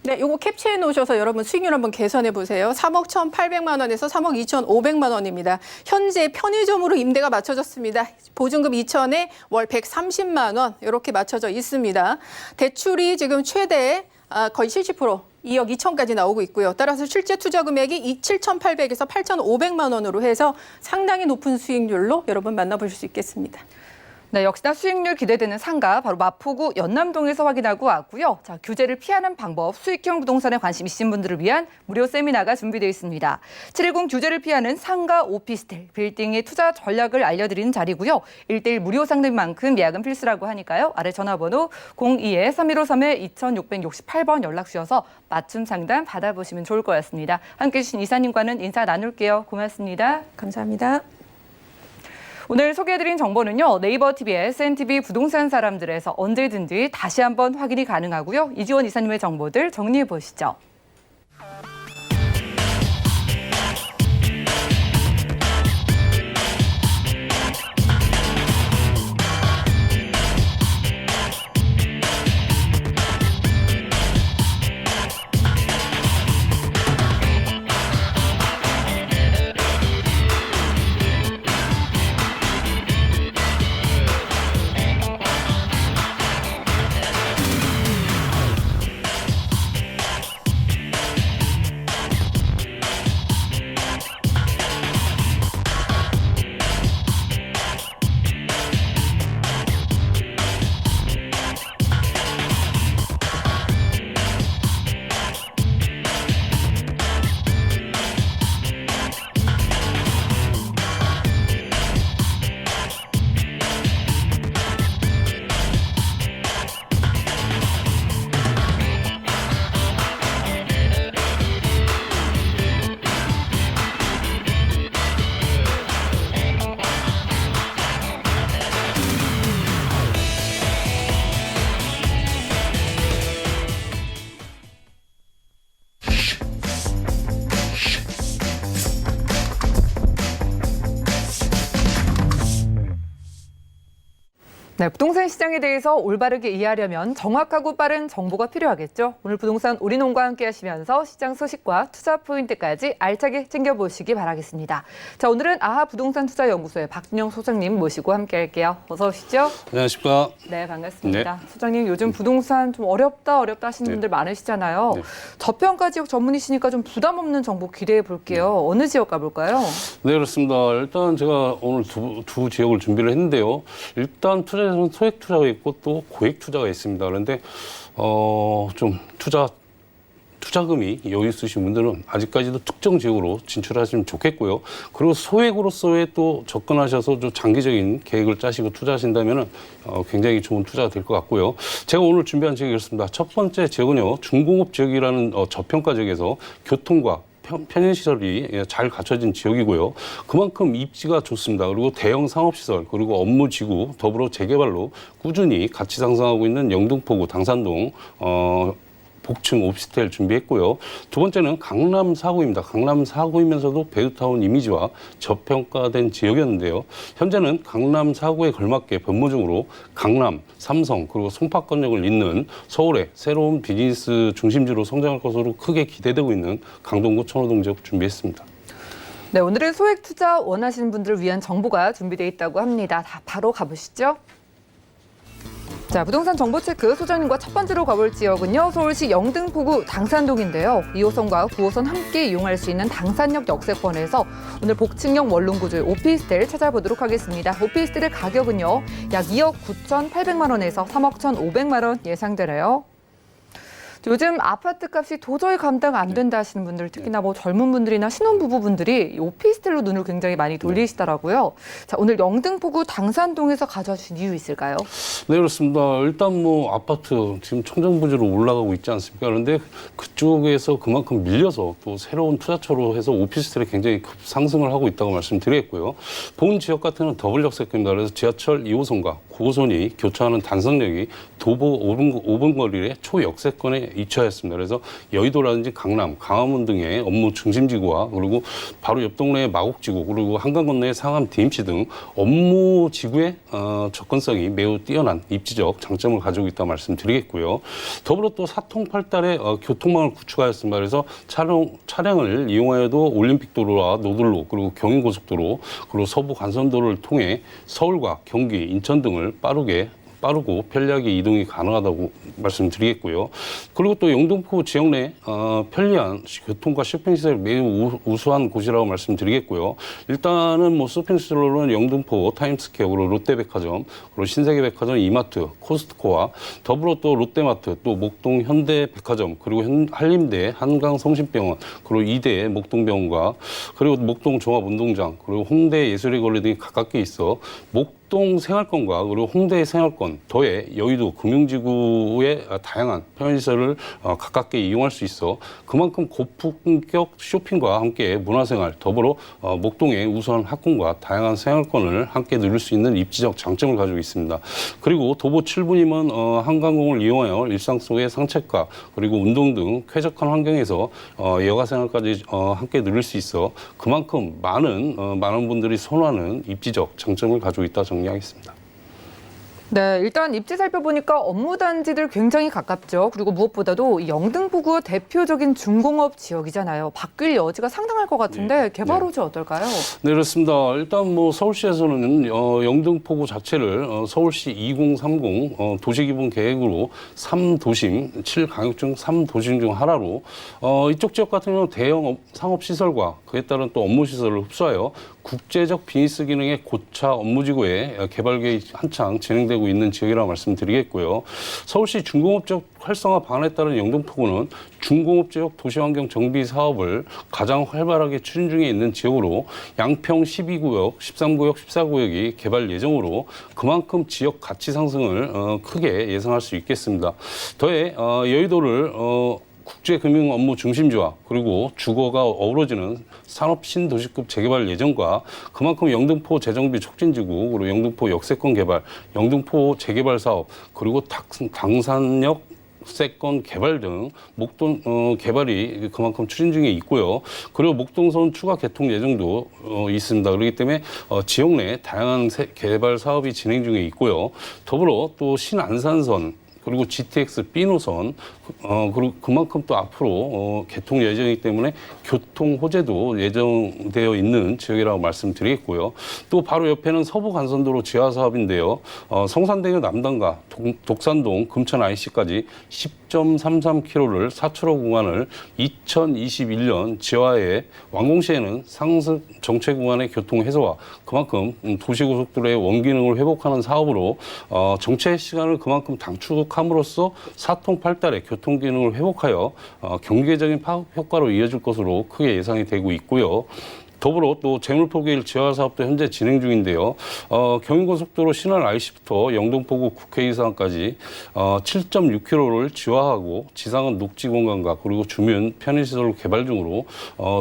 [SPEAKER 3] 네, 요거 캡처해 놓으셔서 여러분 수익률 한번 계산해 보세요. 3억 1,800만 원에서 3억 2,500만 원입니다. 현재 편의점으로 임대가 맞춰졌습니다. 보증금 2,000에 월 130만 원 이렇게 맞춰져 있습니다. 대출이 지금 최대 거의 70% 2억 2천까지 나오고 있고요. 따라서 실제 투자 금액이 7,800에서 8,500만 원으로 해서 상당히 높은 수익률로 여러분 만나보실 수 있겠습니다.
[SPEAKER 2] 네, 역시나 수익률 기대되는 상가 바로 마포구 연남동에서 확인하고 왔고요. 자, 규제를 피하는 방법, 수익형 부동산에 관심 있으신 분들을 위한 무료 세미나가 준비되어 있습니다. 710 규제를 피하는 상가 오피스텔 빌딩의 투자 전략을 알려드리는 자리고요. 1:1 무료 상담인 만큼 예약은 필수라고 하니까요. 아래 전화번호 02-3153-2668번 연락 주셔서 맞춤 상담 받아보시면 좋을 것 같습니다. 함께해 주신 이사님과는 인사 나눌게요. 고맙습니다.
[SPEAKER 3] 감사합니다.
[SPEAKER 2] 오늘 소개해드린 정보는요. 네이버 TV, SNTV 부동산 사람들에서 언제든지 다시 한번 확인이 가능하고요. 이지원 이사님의 정보들 정리해 보시죠. 네, 부동산 시장에 대해서 올바르게 이해하려면 정확하고 빠른 정보가 필요하겠죠. 오늘 부동산 우리농과 함께 하시면서 시장 소식과 투자 포인트까지 알차게 챙겨보시기 바라겠습니다. 자, 오늘은 아하 부동산 투자연구소의 박준영 소장님 모시고 함께 할게요. 어서 오시죠.
[SPEAKER 4] 안녕하십니까.
[SPEAKER 2] 네, 반갑습니다. 소장님, 요즘 부동산 좀 어렵다 하시는 분들 많으시잖아요.
[SPEAKER 4] 네.
[SPEAKER 2] 저평가 지역 전문이시니까 좀 부담 없는 정보 기대해 볼게요. 어느 지역 가볼까요?
[SPEAKER 4] 네, 그렇습니다. 일단 제가 오늘 두 지역을 준비를 했는데요. 일단 투자에서는 소액 투자가 있고 또 고액 투자가 있습니다. 그런데 좀 투자금이 여유 있으신 분들은 아직까지도 특정 지역으로 진출하시면 좋겠고요. 그리고 소액으로서의 또 접근하셔서 좀 장기적인 계획을 짜시고 투자하신다면 굉장히 좋은 투자가 될 것 같고요. 제가 오늘 준비한 지역이 이렇습니다. 첫 번째 지역은요, 중공업 지역이라는 저평가 지역에서 교통과 편의시설이 잘 갖춰진 지역이고요. 그만큼 입지가 좋습니다. 그리고 대형 상업시설, 그리고 업무지구, 더불어 재개발로 꾸준히 가치 상승하고 있는 영등포구 당산동 복층 오피스텔 준비했고요. 두 번째는 강남 4구입니다. 강남 4구이면서도 베드타운 이미지와 저평가된 지역이었는데요. 현재는 강남 4구에 걸맞게 변모중으로 강남, 삼성, 그리고 송파권역을 잇는 서울의 새로운 비즈니스 중심지로 성장할 것으로 크게 기대되고 있는 강동구 천호동 지역 준비했습니다.
[SPEAKER 2] 네, 오늘은 소액 투자 원하시는 분들을 위한 정보가 준비되어 있다고 합니다. 바로 가보시죠. 자, 부동산 정보체크 소장님과 첫 번째로 가볼 지역은요, 서울시 영등포구 당산동인데요. 2호선과 9호선 함께 이용할 수 있는 당산역 역세권에서 오늘 복층형 원룸 구조의 오피스텔 찾아보도록 하겠습니다. 오피스텔의 가격은요, 약 2억 9,800만 원에서 3억 1,500만 원 예상되네요. 요즘 아파트 값이 도저히 감당 안 된다 하시는 분들, 특히나 뭐 젊은 분들이나 신혼부부분들이 오피스텔로 눈을 굉장히 많이 돌리시더라고요. 자, 오늘 영등포구 당산동에서 가져와 주신 이유 있을까요?
[SPEAKER 4] 네, 그렇습니다. 일단 뭐 아파트 지금 청정부지로 올라가고 있지 않습니까? 그런데 그쪽에서 그만큼 밀려서 또 새로운 투자처로 해서 오피스텔이 굉장히 급상승을 하고 있다고 말씀드리겠고요. 본 지역 같은 경우는 더블 역세권입니다. 그래서 지하철 2호선과 9호선이 교차하는 단성역이 도보 5분 거리의 초역세권에 위치하였습니다. 그래서 여의도라든지 강남, 강화문 등의 업무 중심지구와 그리고 바로 옆 동네의 마곡지구, 그리고 한강 건너의 상암 DMC 등 업무 지구의 접근성이 매우 뛰어난 입지적 장점을 가지고 있다고 말씀드리겠고요. 더불어 또 사통팔달의 교통망을 구축하였습니다. 그래서 차량을 이용하여도 올림픽도로와 노들로, 그리고 경인고속도로, 그리고 서부 간선도로를 통해 서울과 경기, 인천 등을 빠르고 편리하게 이동이 가능하다고 말씀드리겠고요. 그리고 또 영등포 지역 내 편리한 교통과 쇼핑시설이 매우 우수한 곳이라고 말씀드리겠고요. 일단은 뭐 쇼핑시설로는 영등포 타임스퀘어, 그리고 롯데백화점, 그리고 신세계백화점, 이마트, 코스트코와 더불어 또 롯데마트, 또 목동 현대백화점, 그리고 한림대 한강성심병원, 그리고 이대 목동병원과 그리고 목동 종합운동장, 그리고 홍대 예술의 거리 등이 가깝게 있어 목동 생활권과 그리고 홍대 생활권, 더해 여의도 금융지구의 다양한 편의시설을 가깝게 이용할 수 있어 그만큼 고품격 쇼핑과 함께 문화생활, 더불어 목동의 우수한 학군과 다양한 생활권을 함께 누릴 수 있는 입지적 장점을 가지고 있습니다. 그리고 도보 7분이면 한강공을 이용하여 일상 속의 산책과 그리고 운동 등 쾌적한 환경에서 여가생활까지 함께 누릴 수 있어 그만큼 많은 분들이 선호하는 입지적 장점을 가지고 있다 정리하겠습니다.
[SPEAKER 2] 네, 일단 입지 살펴보니까 업무단지들 굉장히 가깝죠. 그리고 무엇보다도 이 영등포구가 대표적인 중공업 지역이잖아요. 바뀔 여지가 상당할 것 같은데 개발 호재 어떨까요?
[SPEAKER 4] 네, 그렇습니다. 일단 뭐 서울시에서는 영등포구 자체를 서울시 2030 도시기본 계획으로 3도심, 7강역 중 3도심 중 하나로 이쪽 지역 같은 경우는 대형 상업시설과 그에 따른 또 업무시설을 흡수하여 국제적 비즈니스 기능의 고차 업무지구에 개발 계획이 한창 진행되고 있는 지역이라고 말씀드리겠고요. 서울시 중공업적 활성화 방안에 따른 영등포구는 중공업지역 도시환경 정비 사업을 가장 활발하게 추진 중에 있는 지역으로 양평 12구역, 13구역, 14구역이 개발 예정으로 그만큼 지역 가치 상승을 크게 예상할 수 있겠습니다. 더해 여의도를 국제금융 업무 중심지와 그리고 주거가 어우러지는 산업 신도시급 재개발 예정과 그만큼 영등포 재정비 촉진지구, 그리고 영등포 역세권 개발, 영등포 재개발 사업, 그리고 당산역 역세권 개발 등 목동 개발이 그만큼 추진 중에 있고요. 그리고 목동선 추가 개통 예정도 있습니다. 그렇기 때문에 지역 내 다양한 개발 사업이 진행 중에 있고요. 더불어 또 신안산선 그리고 GTX B 노선 그리고 그만큼 또 앞으로 개통 예정이기 때문에 교통 호재도 예정되어 있는 지역이라고 말씀드리겠고요. 또 바로 옆에는 서부 간선도로 지하 사업인데요. 성산대교 남단과 독산동 금천 IC까지 10.33km를 4차로 구간을 2021년 지하에 완공 시에는 상승 정체 구간의 교통 해소와 그만큼 도시고속도로의 원기능을 회복하는 사업으로 정체 시간을 그만큼 단축함으로써 사통팔달의 교통 기능을 회복하여 경제적인 파급 효과로 이어질 것으로 크게 예상이 되고 있고요. 더불어 또 재물포개일 지하 사업도 현재 진행 중인데요. 경인고속도로 신안 IC부터 영등포구 국회의사항까지 7.6km를 지하하고 지상은 녹지 공간과 그리고 주민 편의시설로 개발 중으로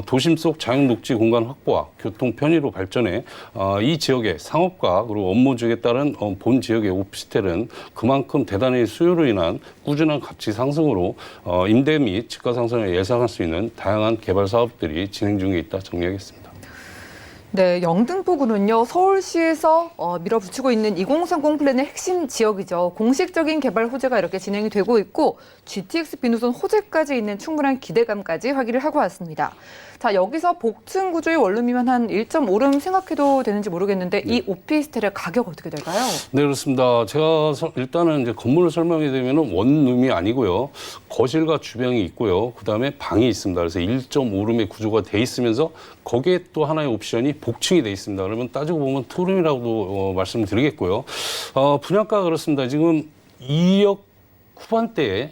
[SPEAKER 4] 도심 속 자연 녹지 공간 확보와 교통 편의로 발전해 이 지역의 상업과 그리고 업무 지역에 따른 본 지역의 오피스텔은 그만큼 대단히 수요로 인한 꾸준한 가치 상승으로 임대 및 집가 상승을 예상할 수 있는 다양한 개발 사업들이 진행 중에 있다 정리하겠습니다.
[SPEAKER 2] 네, 영등포구는요, 서울시에서 밀어붙이고 있는 2030 플랜의 핵심 지역이죠. 공식적인 개발 호재가 이렇게 진행이 되고 있고 GTX 비노선 호재까지 있는 충분한 기대감까지 확인을 하고 왔습니다. 자, 여기서 복층 구조의 원룸이면 한 1.5룸 생각해도 되는지 모르겠는데 이 오피스텔의 가격 어떻게 될까요?
[SPEAKER 4] 네, 그렇습니다. 제가 일단은 이제 건물을 설명해 드리면 원룸이 아니고요. 거실과 주방이 있고요. 그다음에 방이 있습니다. 그래서 1.5룸의 구조가 돼 있으면서 거기에 또 하나의 옵션이 복층이 돼 있습니다. 그러면 따지고 보면 투룸이라고도 말씀드리겠고요. 분양가가 그렇습니다. 지금 2억 후반대의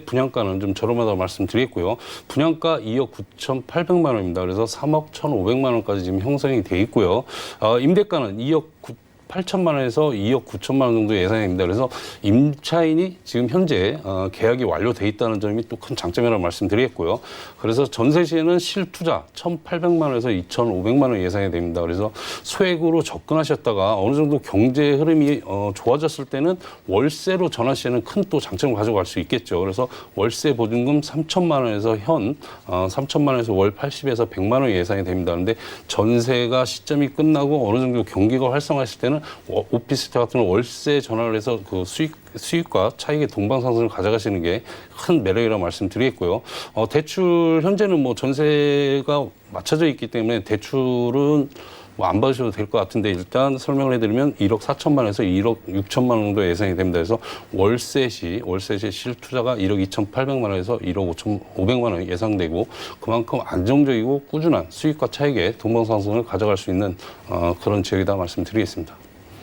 [SPEAKER 4] 분양가는 좀 저렴하다고 말씀드리겠고요. 분양가 2억 9,800만 원입니다. 그래서 3억 1,500만 원까지 지금 형성이 돼 있고요. 임대가는 2억 8천만 원에서 2억 9천만 원 정도 예상됩니다. 그래서 임차인이 지금 현재 계약이 완료돼 있다는 점이 또 큰 장점이라고 말씀드리겠고요. 그래서 전세 시에는 실투자 1,800만 원에서 2,500만 원 예상이 됩니다. 그래서 소액으로 접근하셨다가 어느 정도 경제 흐름이 좋아졌을 때는 월세로 전환 시에는 큰 또 장점을 가져갈 수 있겠죠. 그래서 월세 보증금 3천만 원에서 현 3천만 원에서 월 80에서 100만 원 예상이 됩니다. 그런데 전세가 시점이 끝나고 어느 정도 경기가 활성화했을 때는 오피스텔 같은 월세 전환을 해서 그 수익과 차익의 동방상승을 가져가시는 게 큰 매력이라고 말씀드리겠고요. 대출 현재는 뭐 전세가 맞춰져 있기 때문에 대출은 뭐 안 받으셔도 될 것 같은데 일단 설명을 해드리면 1억 4천만 원에서 1억 6천만 원 정도 예상이 됩니다. 그래서 월세 시 실투자가 1억 2,800만 원에서 1억 5,500만 원 예상되고 그만큼 안정적이고 꾸준한 수익과 차익의 동방상승을 가져갈 수 있는 그런 지역이다 말씀드리겠습니다.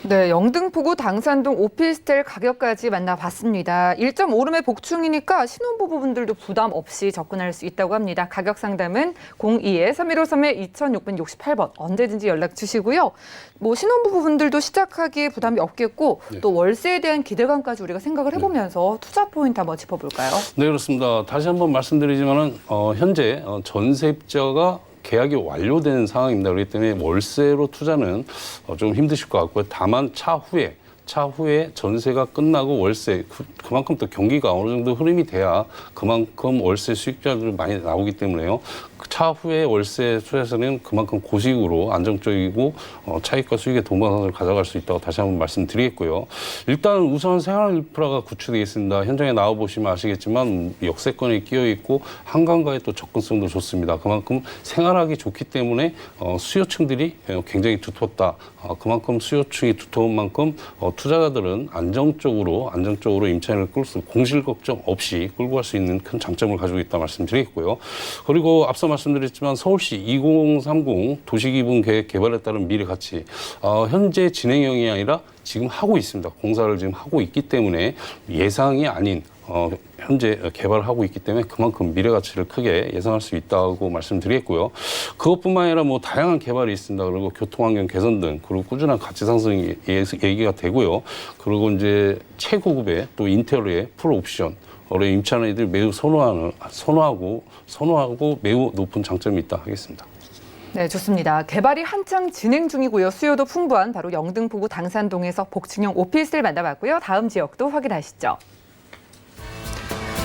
[SPEAKER 2] 네, 영등포구 당산동 오피스텔 가격까지 만나봤습니다. 1.5룸의 복층이니까 신혼부부분들도 부담 없이 접근할 수 있다고 합니다. 가격 상담은 02-3153-2668번 언제든지 연락 주시고요. 뭐 신혼부부분들도 시작하기에 부담이 없겠고 또 월세에 대한 기대감까지 우리가 생각을 해보면서 투자 포인트 한번 짚어볼까요?
[SPEAKER 4] 네, 그렇습니다. 다시 한번 말씀드리지만은 현재 전세입자가 계약이 완료된 상황입니다. 그렇기 때문에 월세로 투자는 좀 힘드실 것 같고요. 다만 차후에 전세가 끝나고 월세 그만큼 또 경기가 어느 정도 흐름이 돼야 그만큼 월세 수익자들이 많이 나오기 때문에요. 차후에 월세 투자에서는 그만큼 고수익으로 안정적이고 차익과 수익의 동방상승을 가져갈 수 있다고 다시 한번 말씀드리겠고요. 일단 우선 생활 인프라가 구축되어 있습니다. 현장에 나와 보시면 아시겠지만 역세권이 끼어 있고 한강과의 또 접근성도 좋습니다. 그만큼 생활하기 좋기 때문에 수요층들이 굉장히 두텁다. 그만큼 수요층이 두터운 만큼 투자자들은 안정적으로 임차인을 끌 수 공실 걱정 없이 끌고 갈 수 있는 큰 장점을 가지고 있다 말씀드리겠고요. 그리고 앞서 말씀드렸지만 서울시 2030 도시기본 계획 개발에 따른 미래 가치 현재 진행형이 아니라 지금 하고 있습니다. 공사를 지금 하고 있기 때문에 예상이 아닌 현재 개발을 하고 있기 때문에 그만큼 미래 가치를 크게 예상할 수 있다고 말씀드리겠고요. 그것뿐만 아니라 뭐 다양한 개발이 있습니다. 그리고 교통환경 개선 등 그리고 꾸준한 가치 상승이 얘기가 되고요. 그리고 이제 최고급의 또 인테리어의 풀 옵션 우리 임차인들이 매우 선호하고 매우 높은 장점이 있다 하겠습니다.
[SPEAKER 2] 네, 좋습니다. 개발이 한창 진행 중이고요. 수요도 풍부한 바로 영등포구 당산동에서 복층형 오피스텔 만나봤고요. 다음 지역도 확인하시죠.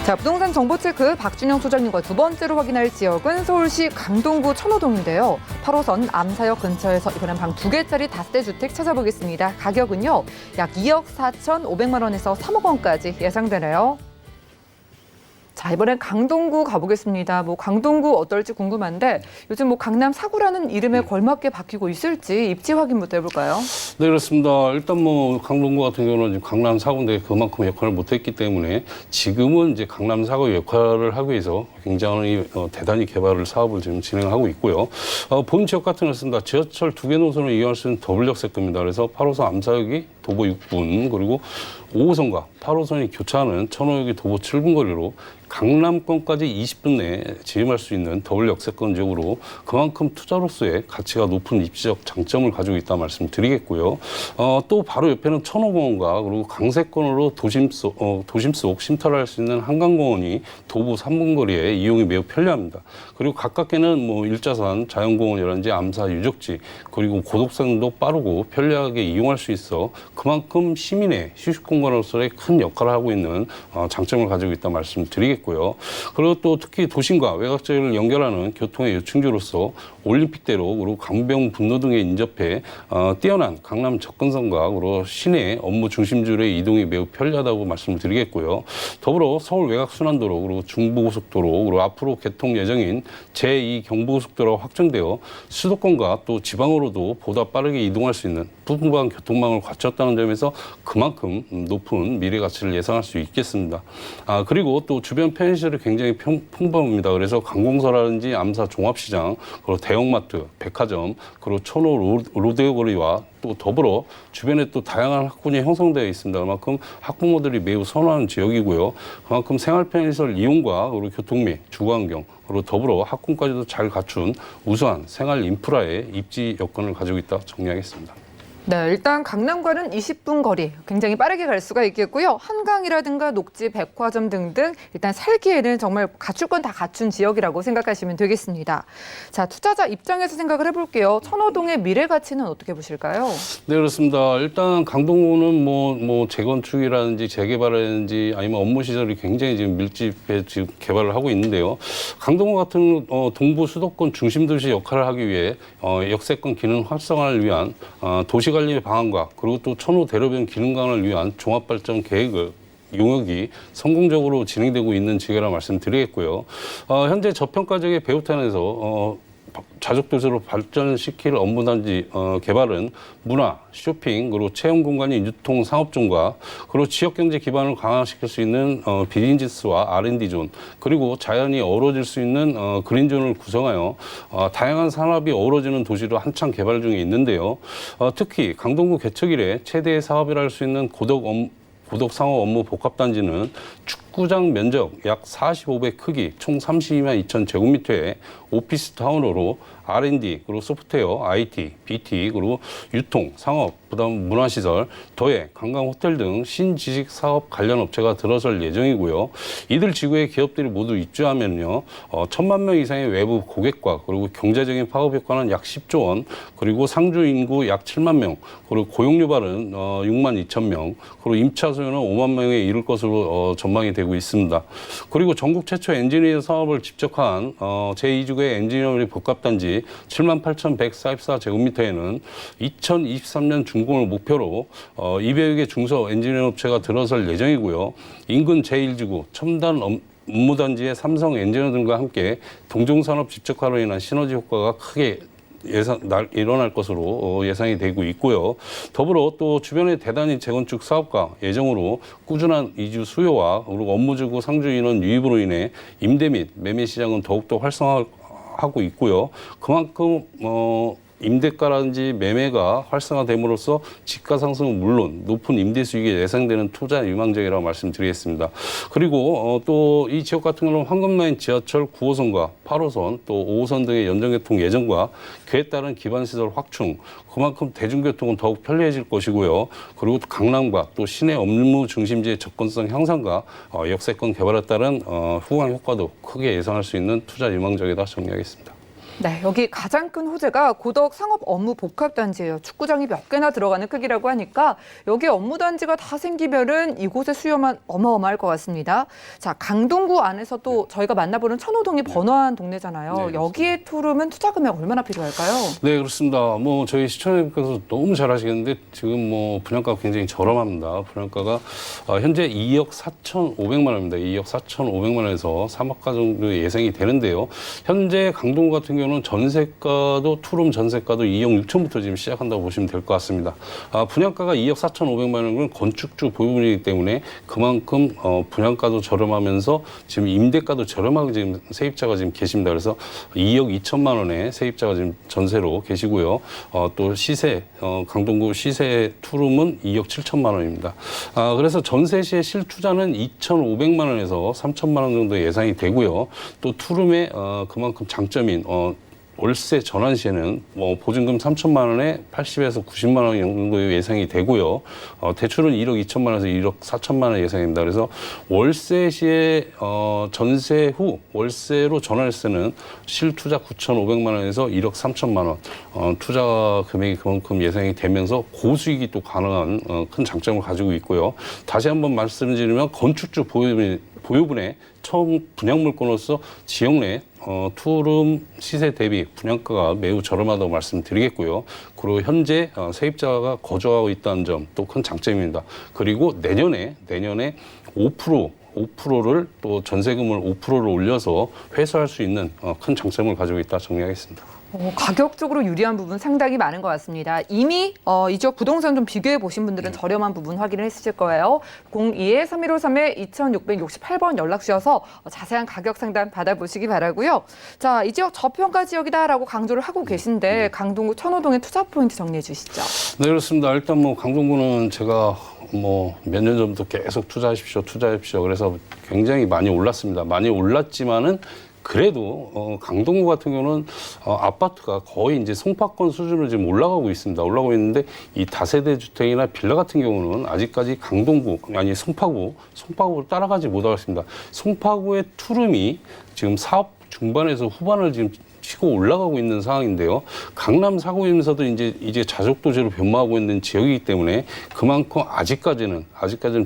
[SPEAKER 2] 자, 부동산 정보체크 박준영 소장님과 두 번째로 확인할 지역은 서울시 강동구 천호동인데요. 8호선 암사역 근처에서 이번엔 방 2개짜리 다세대 주택 찾아보겠습니다. 가격은요, 약 2억 4,500만 원에서 3억 원까지 예상되네요. 자, 이번엔 강동구 가보겠습니다. 뭐 강동구 어떨지 궁금한데 요즘 뭐 강남 4구라는 이름에 걸맞게 바뀌고 있을지 입지 확인부터 해볼까요?
[SPEAKER 4] 네, 그렇습니다. 일단 뭐 강동구 같은 경우는 지금 강남 4구인데 그만큼 역할을 못했기 때문에 지금은 이제 강남 4구 역할을 하기 위해서 굉장히 대단히 개발을 사업을 지금 진행하고 있고요. 본 지역 같은 경우는 지하철 2개 노선을 이용할 수 있는 더블역세권입니다. 그래서 8호선 암사역이 도보 6분, 그리고 5호선과 8호선이 교차하는 천호역이 도보 7분 거리로 강남권까지 20분 내에 지음할 수 있는 더블 역세권 지역으로 그만큼 투자로서의 가치가 높은 입지적 장점을 가지고 있다 말씀드리겠고요. 또 바로 옆에는 천호공원과 그리고 강세권으로 도심 속 쉼터를 할 수 있는 한강공원이 도보 3분 거리에 이용이 매우 편리합니다. 그리고 가깝게는 뭐 일자산, 자연공원이라든지 암사 유적지, 그리고 고독산도 빠르고 편리하게 이용할 수 있어 그만큼 시민의 휴식공간으로서의 큰 역할을 하고 있는 장점을 가지고 있다 말씀드리겠고요. 그리고 또 특히 도심과 외곽 지역을 연결하는 교통의 요충지로서 올림픽대로 그리고 강변 분로 등에 인접해 뛰어난 강남 접근성과 그리고 시내 업무 중심지로의 이동이 매우 편리하다고 말씀을 드리겠고요. 더불어 서울 외곽 순환도로 그리고 중부고속도로 그리고 앞으로 개통 예정인 제2 경부고속도로가 확정되어 수도권과 또 지방으로도 보다 빠르게 이동할 수 있는 부분간 교통망을 갖췄다는 점에서 그만큼 높은 미래 가치를 예상할 수 있겠습니다. 그리고 또 주변 편의시설이 굉장히 풍부합니다. 그래서 관공서라든지 암사 종합시장, 그리고 대형마트, 백화점, 그리고 천호 로데오 거리와 또 더불어 주변에 또 다양한 학군이 형성되어 있습니다. 그만큼 학부모들이 매우 선호하는 지역이고요. 그만큼 생활 편의시설 이용과 그리고 교통 및 주거환경, 그리고 더불어 학군까지도 잘 갖춘 우수한 생활 인프라의 입지 여건을 가지고 있다 정리하겠습니다.
[SPEAKER 2] 네, 일단 강남과는 20분 거리, 굉장히 빠르게 갈 수가 있겠고요. 한강이라든가 녹지, 백화점 등등 일단 살기에는 정말 갖출 건 다 갖춘 지역이라고 생각하시면 되겠습니다. 자, 투자자 입장에서 생각을 해볼게요. 천호동의 미래 가치는 어떻게 보실까요?
[SPEAKER 4] 네, 그렇습니다. 일단 강동구는 뭐 재건축이라든지 재개발이라든지 아니면 업무 시설이 굉장히 지금 밀집해 지금 개발을 하고 있는데요. 강동구 같은 동부 수도권 중심 도시 역할을 하기 위해 역세권 기능 활성화를 위한 도시 관리 방안과 그리고 또 천호 대로변 기능 강화를 위한 종합발전 계획을 용역이 성공적으로 진행되고 있는 지역이라 말씀드리겠고요. 현재 저평가적의 배후탄에서 자족도시로 발전시킬 업무단지 개발은 문화, 쇼핑, 그리고 체험 공간이 유통 상업존과 그리고 지역경제 기반을 강화시킬 수 있는 비즈니스와 R&D존, 그리고 자연이 어우러질 수 있는 그린존을 구성하여 다양한 산업이 어우러지는 도시로 한창 개발 중에 있는데요. 특히 강동구 개척 이래 최대의 사업이라 할 수 있는 고덕 상업 업무 복합단지는 축구장 면적 약 45배 크기 총 32만 2천 제곱미터의 오피스 타운으로 R&D, 그리고 소프트웨어, IT, BT, 그리고 유통, 상업, 그다음 문화시설, 더해 관광 호텔 등 신지식 사업 관련 업체가 들어설 예정이고요. 이들 지구의 기업들이 모두 입주하면요, 1,000만 명 이상의 외부 고객과 그리고 경제적인 파급 효과는 약 10조 원, 그리고 상주 인구 약 7만 명, 그리고 고용 유발은 6만 2천 명, 그리고 임차 수요는 5만 명에 이를 것으로 전망이 되고 있습니다. 그리고 전국 최초 엔지니어 사업을 집적한 제2주의 엔지니어링 복합단지 78,144제곱미터에는 2023년 준공을 목표로 200여 개 중소 엔지니어 업체가 들어설 예정이고요. 인근 제1지구 첨단 업무단지의 삼성 엔지니어들과 함께 동종산업 집적화로 인한 시너지 효과가 크게 일어날 것으로 예상이 되고 있고요. 더불어 또 주변에 대단히 재건축 사업과 예정으로 꾸준한 이주 수요와 그리고 업무지구 상주 인원 유입으로 인해 임대 및 매매 시장은 더욱더 활성화하고 있고요. 그만큼 임대가라든지 매매가 활성화됨으로써 집가 상승은 물론 높은 임대 수익이 예상되는 투자 유망적이라고 말씀드리겠습니다. 그리고 또 이 지역 같은 경우는 황금라인 지하철 9호선과 8호선 또 5호선 등의 연정개통 예정과 그에 따른 기반시설 확충, 그만큼 대중교통은 더욱 편리해질 것이고요. 그리고 또 강남과 또 시내 업무 중심지의 접근성 향상과 역세권 개발에 따른 후광 효과도 크게 예상할 수 있는 투자 유망적이다 정리하겠습니다.
[SPEAKER 2] 네, 여기 가장 큰 호재가 고덕 상업 업무 복합단지예요. 축구장이 몇 개나 들어가는 크기라고 하니까 여기 업무단지가 다 생기면은 이곳의 수요만 어마어마할 것 같습니다. 자, 강동구 안에서 또 저희가 만나보는 천호동이 번화한 동네잖아요.
[SPEAKER 4] 네,
[SPEAKER 2] 여기에 투룸은 투자 금액 얼마나 필요할까요?
[SPEAKER 4] 네, 그렇습니다. 뭐 저희 시청자님께서 너무 잘 아시겠는데 지금 뭐 분양가가 굉장히 저렴합니다. 분양가가 현재 2억 4,500만 원입니다. 2억 4,500만 원에서 3억가 정도 예상이 되는데요. 현재 강동구 같은 경우는 전세가도 투룸 전세가도 2억 6천부터 지금 시작한다고 보시면 될 것 같습니다. 분양가가 2억 4,500만 원은 건축주 보유분이기 때문에 그만큼 분양가도 저렴하면서 지금 임대가도 저렴하게 지금 세입자가 지금 계십니다. 그래서 2억 2천만 원에 세입자가 지금 전세로 계시고요. 또 시세 강동구 시세 투룸은 2억 7천만 원입니다. 그래서 전세 시의 실투자는 2,500만 원에서 3천만 원 정도 예상이 되고요. 또 투룸의 그만큼 장점인 월세 전환 시에는 보증금 3천만 원에 80에서 90만 원 정도 예상이 되고요. 대출은 1억 2천만 원에서 1억 4천만 원 예상입니다. 그래서 월세 시에 전세 후 월세로 전환했을 때는 실투자 9,500만 원에서 1억 3천만 원 투자 금액이 그만큼 예상이 되면서 고수익이 또 가능한 큰 장점을 가지고 있고요. 다시 한번 말씀드리면 건축주 보유분의 처음 분양 물건으로서 지역 내 투룸 시세 대비 분양가가 매우 저렴하다고 말씀드리겠고요. 그리고 현재 세입자가 거주하고 있다는 점 또 큰 장점입니다. 그리고 내년에 5%를 또 전세금을 5%를 올려서 회수할 수 있는 큰 장점을 가지고 있다 정리하겠습니다.
[SPEAKER 2] 가격적으로 유리한 부분 상당히 많은 것 같습니다. 이미 이 지역 부동산 좀 비교해 보신 분들은 저렴한 부분 확인을 했으실 거예요. 02-3153-2668번 연락 주셔서 자세한 가격 상담 받아보시기 바라고요. 자, 이 지역 저평가 지역이다라고 강조를 하고 계신데 강동구 천호동의 투자 포인트 정리해 주시죠.
[SPEAKER 4] 네, 그렇습니다. 일단 뭐 강동구는 제가 몇 년 전부터 계속 투자하십시오. 그래서 굉장히 많이 올랐습니다. 많이 올랐지만은 그래도 강동구 같은 경우는 아파트가 거의 이제 송파권 수준으로 지금 올라가고 있습니다. 올라가고 있는데 이 다세대 주택이나 빌라 같은 경우는 아직까지 강동구 아니 송파구를 따라가지 못하고 있습니다. 송파구의 투룸이 지금 사업 중반에서 후반을 지금 치고 올라가고 있는 상황인데요. 강남 사구임에서도 이제 자족도시로 변모하고 있는 지역이기 때문에 그만큼 아직까지는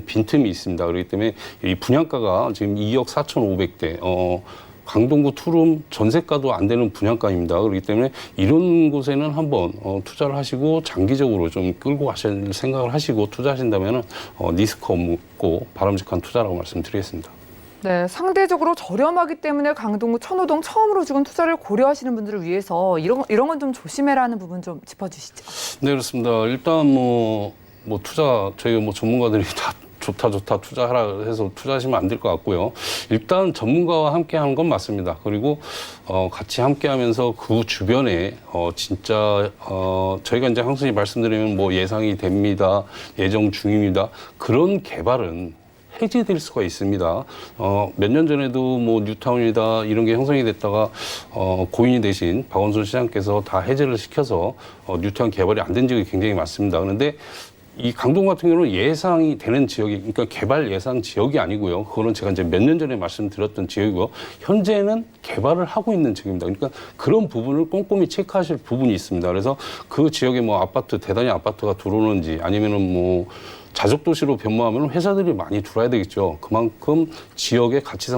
[SPEAKER 4] 빈틈이 있습니다. 그렇기 때문에 이 분양가가 지금 2억 4,500대 강동구 투룸 전세가도 안 되는 분양가입니다. 그렇기 때문에 이런 곳에는 한번 투자를 하시고 장기적으로 좀 끌고 가실 생각을 하시고 투자하신다면 리스크 없고 바람직한 투자라고 말씀드리겠습니다.
[SPEAKER 2] 네, 상대적으로 저렴하기 때문에 강동구 천호동 처음으로 지금 투자를 고려하시는 분들을 위해서 이런 건 좀 조심해라는 부분 좀 짚어주시죠.
[SPEAKER 4] 네, 그렇습니다. 일단 투자 저희 전문가들이 다 좋다 투자하라 해서 투자하시면 안 될 것 같고요. 일단 전문가와 함께 하는 건 맞습니다. 그리고 같이 함께 하면서 그 주변에 진짜 저희가 이제 항상 말씀드리면 예상이 됩니다. 예정 중입니다. 그런 개발은 해지될 수가 있습니다. 몇 년 전에도 뉴타운이다 이런 게 형성이 됐다가 고인이 되신 박원순 시장께서 다 해제를 시켜서 뉴타운 개발이 안 된 지역이 굉장히 많습니다. 그런데 이 강동 같은 경우는 예상이 되는 지역이, 그러니까 개발 예상 지역이 아니고요. 그거는 제가 이제 몇 년 전에 말씀드렸던 지역이고, 현재는 개발을 하고 있는 지역입니다. 그러니까 그런 부분을 꼼꼼히 체크하실 부분이 있습니다. 그래서 그 지역에 대단히 아파트가 들어오는지 아니면은 자족도시로 변모하면 회사들이 많이 들어와야 되겠죠. 그만큼 지역의 가치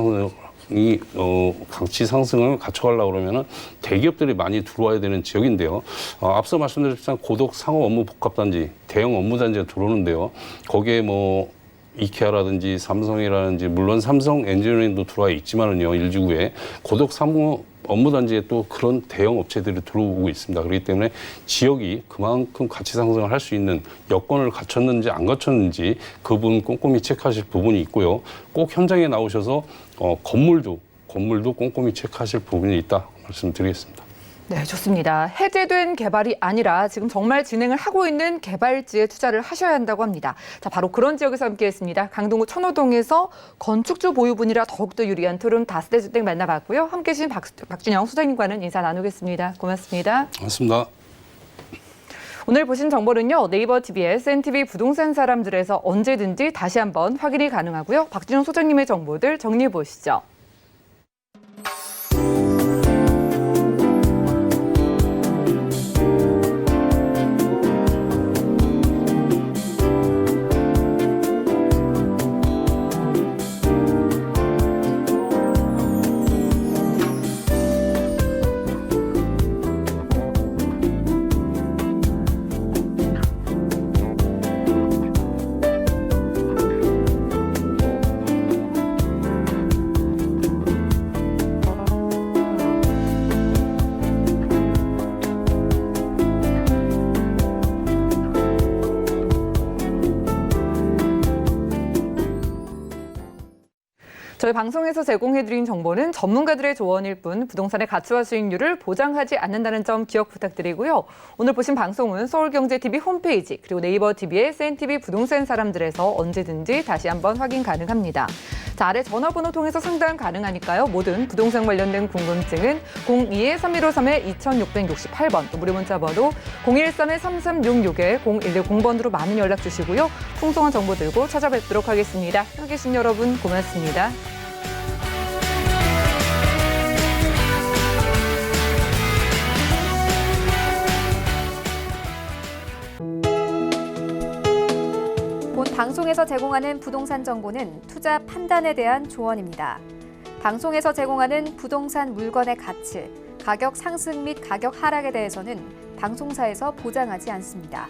[SPEAKER 4] 상승을 갖춰가려고 그러면은 대기업들이 많이 들어와야 되는 지역인데요. 앞서 말씀드렸지만 고덕 상업 업무 복합단지, 대형 업무단지가 들어오는데요. 거기에 이케아라든지 삼성이라든지 물론 삼성 엔지니어링도 들어와 있지만은요, 1지구에 고덕 상업 업무단지에 또 그런 대형 업체들이 들어오고 있습니다. 그렇기 때문에 지역이 그만큼 가치 상승을 할 수 있는 여건을 갖췄는지 안 갖췄는지 그 부분 꼼꼼히 체크하실 부분이 있고요. 꼭 현장에 나오셔서 건물도 꼼꼼히 체크하실 부분이 있다 말씀드리겠습니다.
[SPEAKER 2] 네, 좋습니다. 해제된 개발이 아니라 지금 정말 진행을 하고 있는 개발지에 투자를 하셔야 한다고 합니다. 자, 바로 그런 지역에서 함께했습니다. 강동구 천호동에서 건축주 보유분이라 더욱더 유리한 투룸 다세대 주택 만나봤고요. 함께해 주신 박준영 소장님과는 인사 나누겠습니다. 고맙습니다.
[SPEAKER 4] 고맙습니다.
[SPEAKER 2] 오늘 보신 정보는요, 네이버 TV의 SNTV 부동산 사람들에서 언제든지 다시 한번 확인이 가능하고요. 박준영 소장님의 정보들 정리해 보시죠. 저희 방송에서 제공해드린 정보는 전문가들의 조언일 뿐 부동산의 가치와 수익률을 보장하지 않는다는 점 기억 부탁드리고요. 오늘 보신 방송은 서울경제TV 홈페이지 그리고 네이버TV의 SNTV 부동산 사람들에서 언제든지 다시 한번 확인 가능합니다. 자, 아래 전화번호 통해서 상담 가능하니까요. 모든 부동산 관련된 궁금증은 02-3153-2668번 또 무료 문자 번호 013-3366-0110번으로 많은 연락 주시고요. 풍성한 정보 들고 찾아뵙도록 하겠습니다. 함께해 주신 여러분 고맙습니다.
[SPEAKER 1] 본 방송에서 제공하는 부동산 정보는 투자 판단에 대한 조언입니다. 방송에서 제공하는 부동산 물건의 가치, 가격 상승 및 가격 하락에 대해서는 방송사에서 보장하지 않습니다.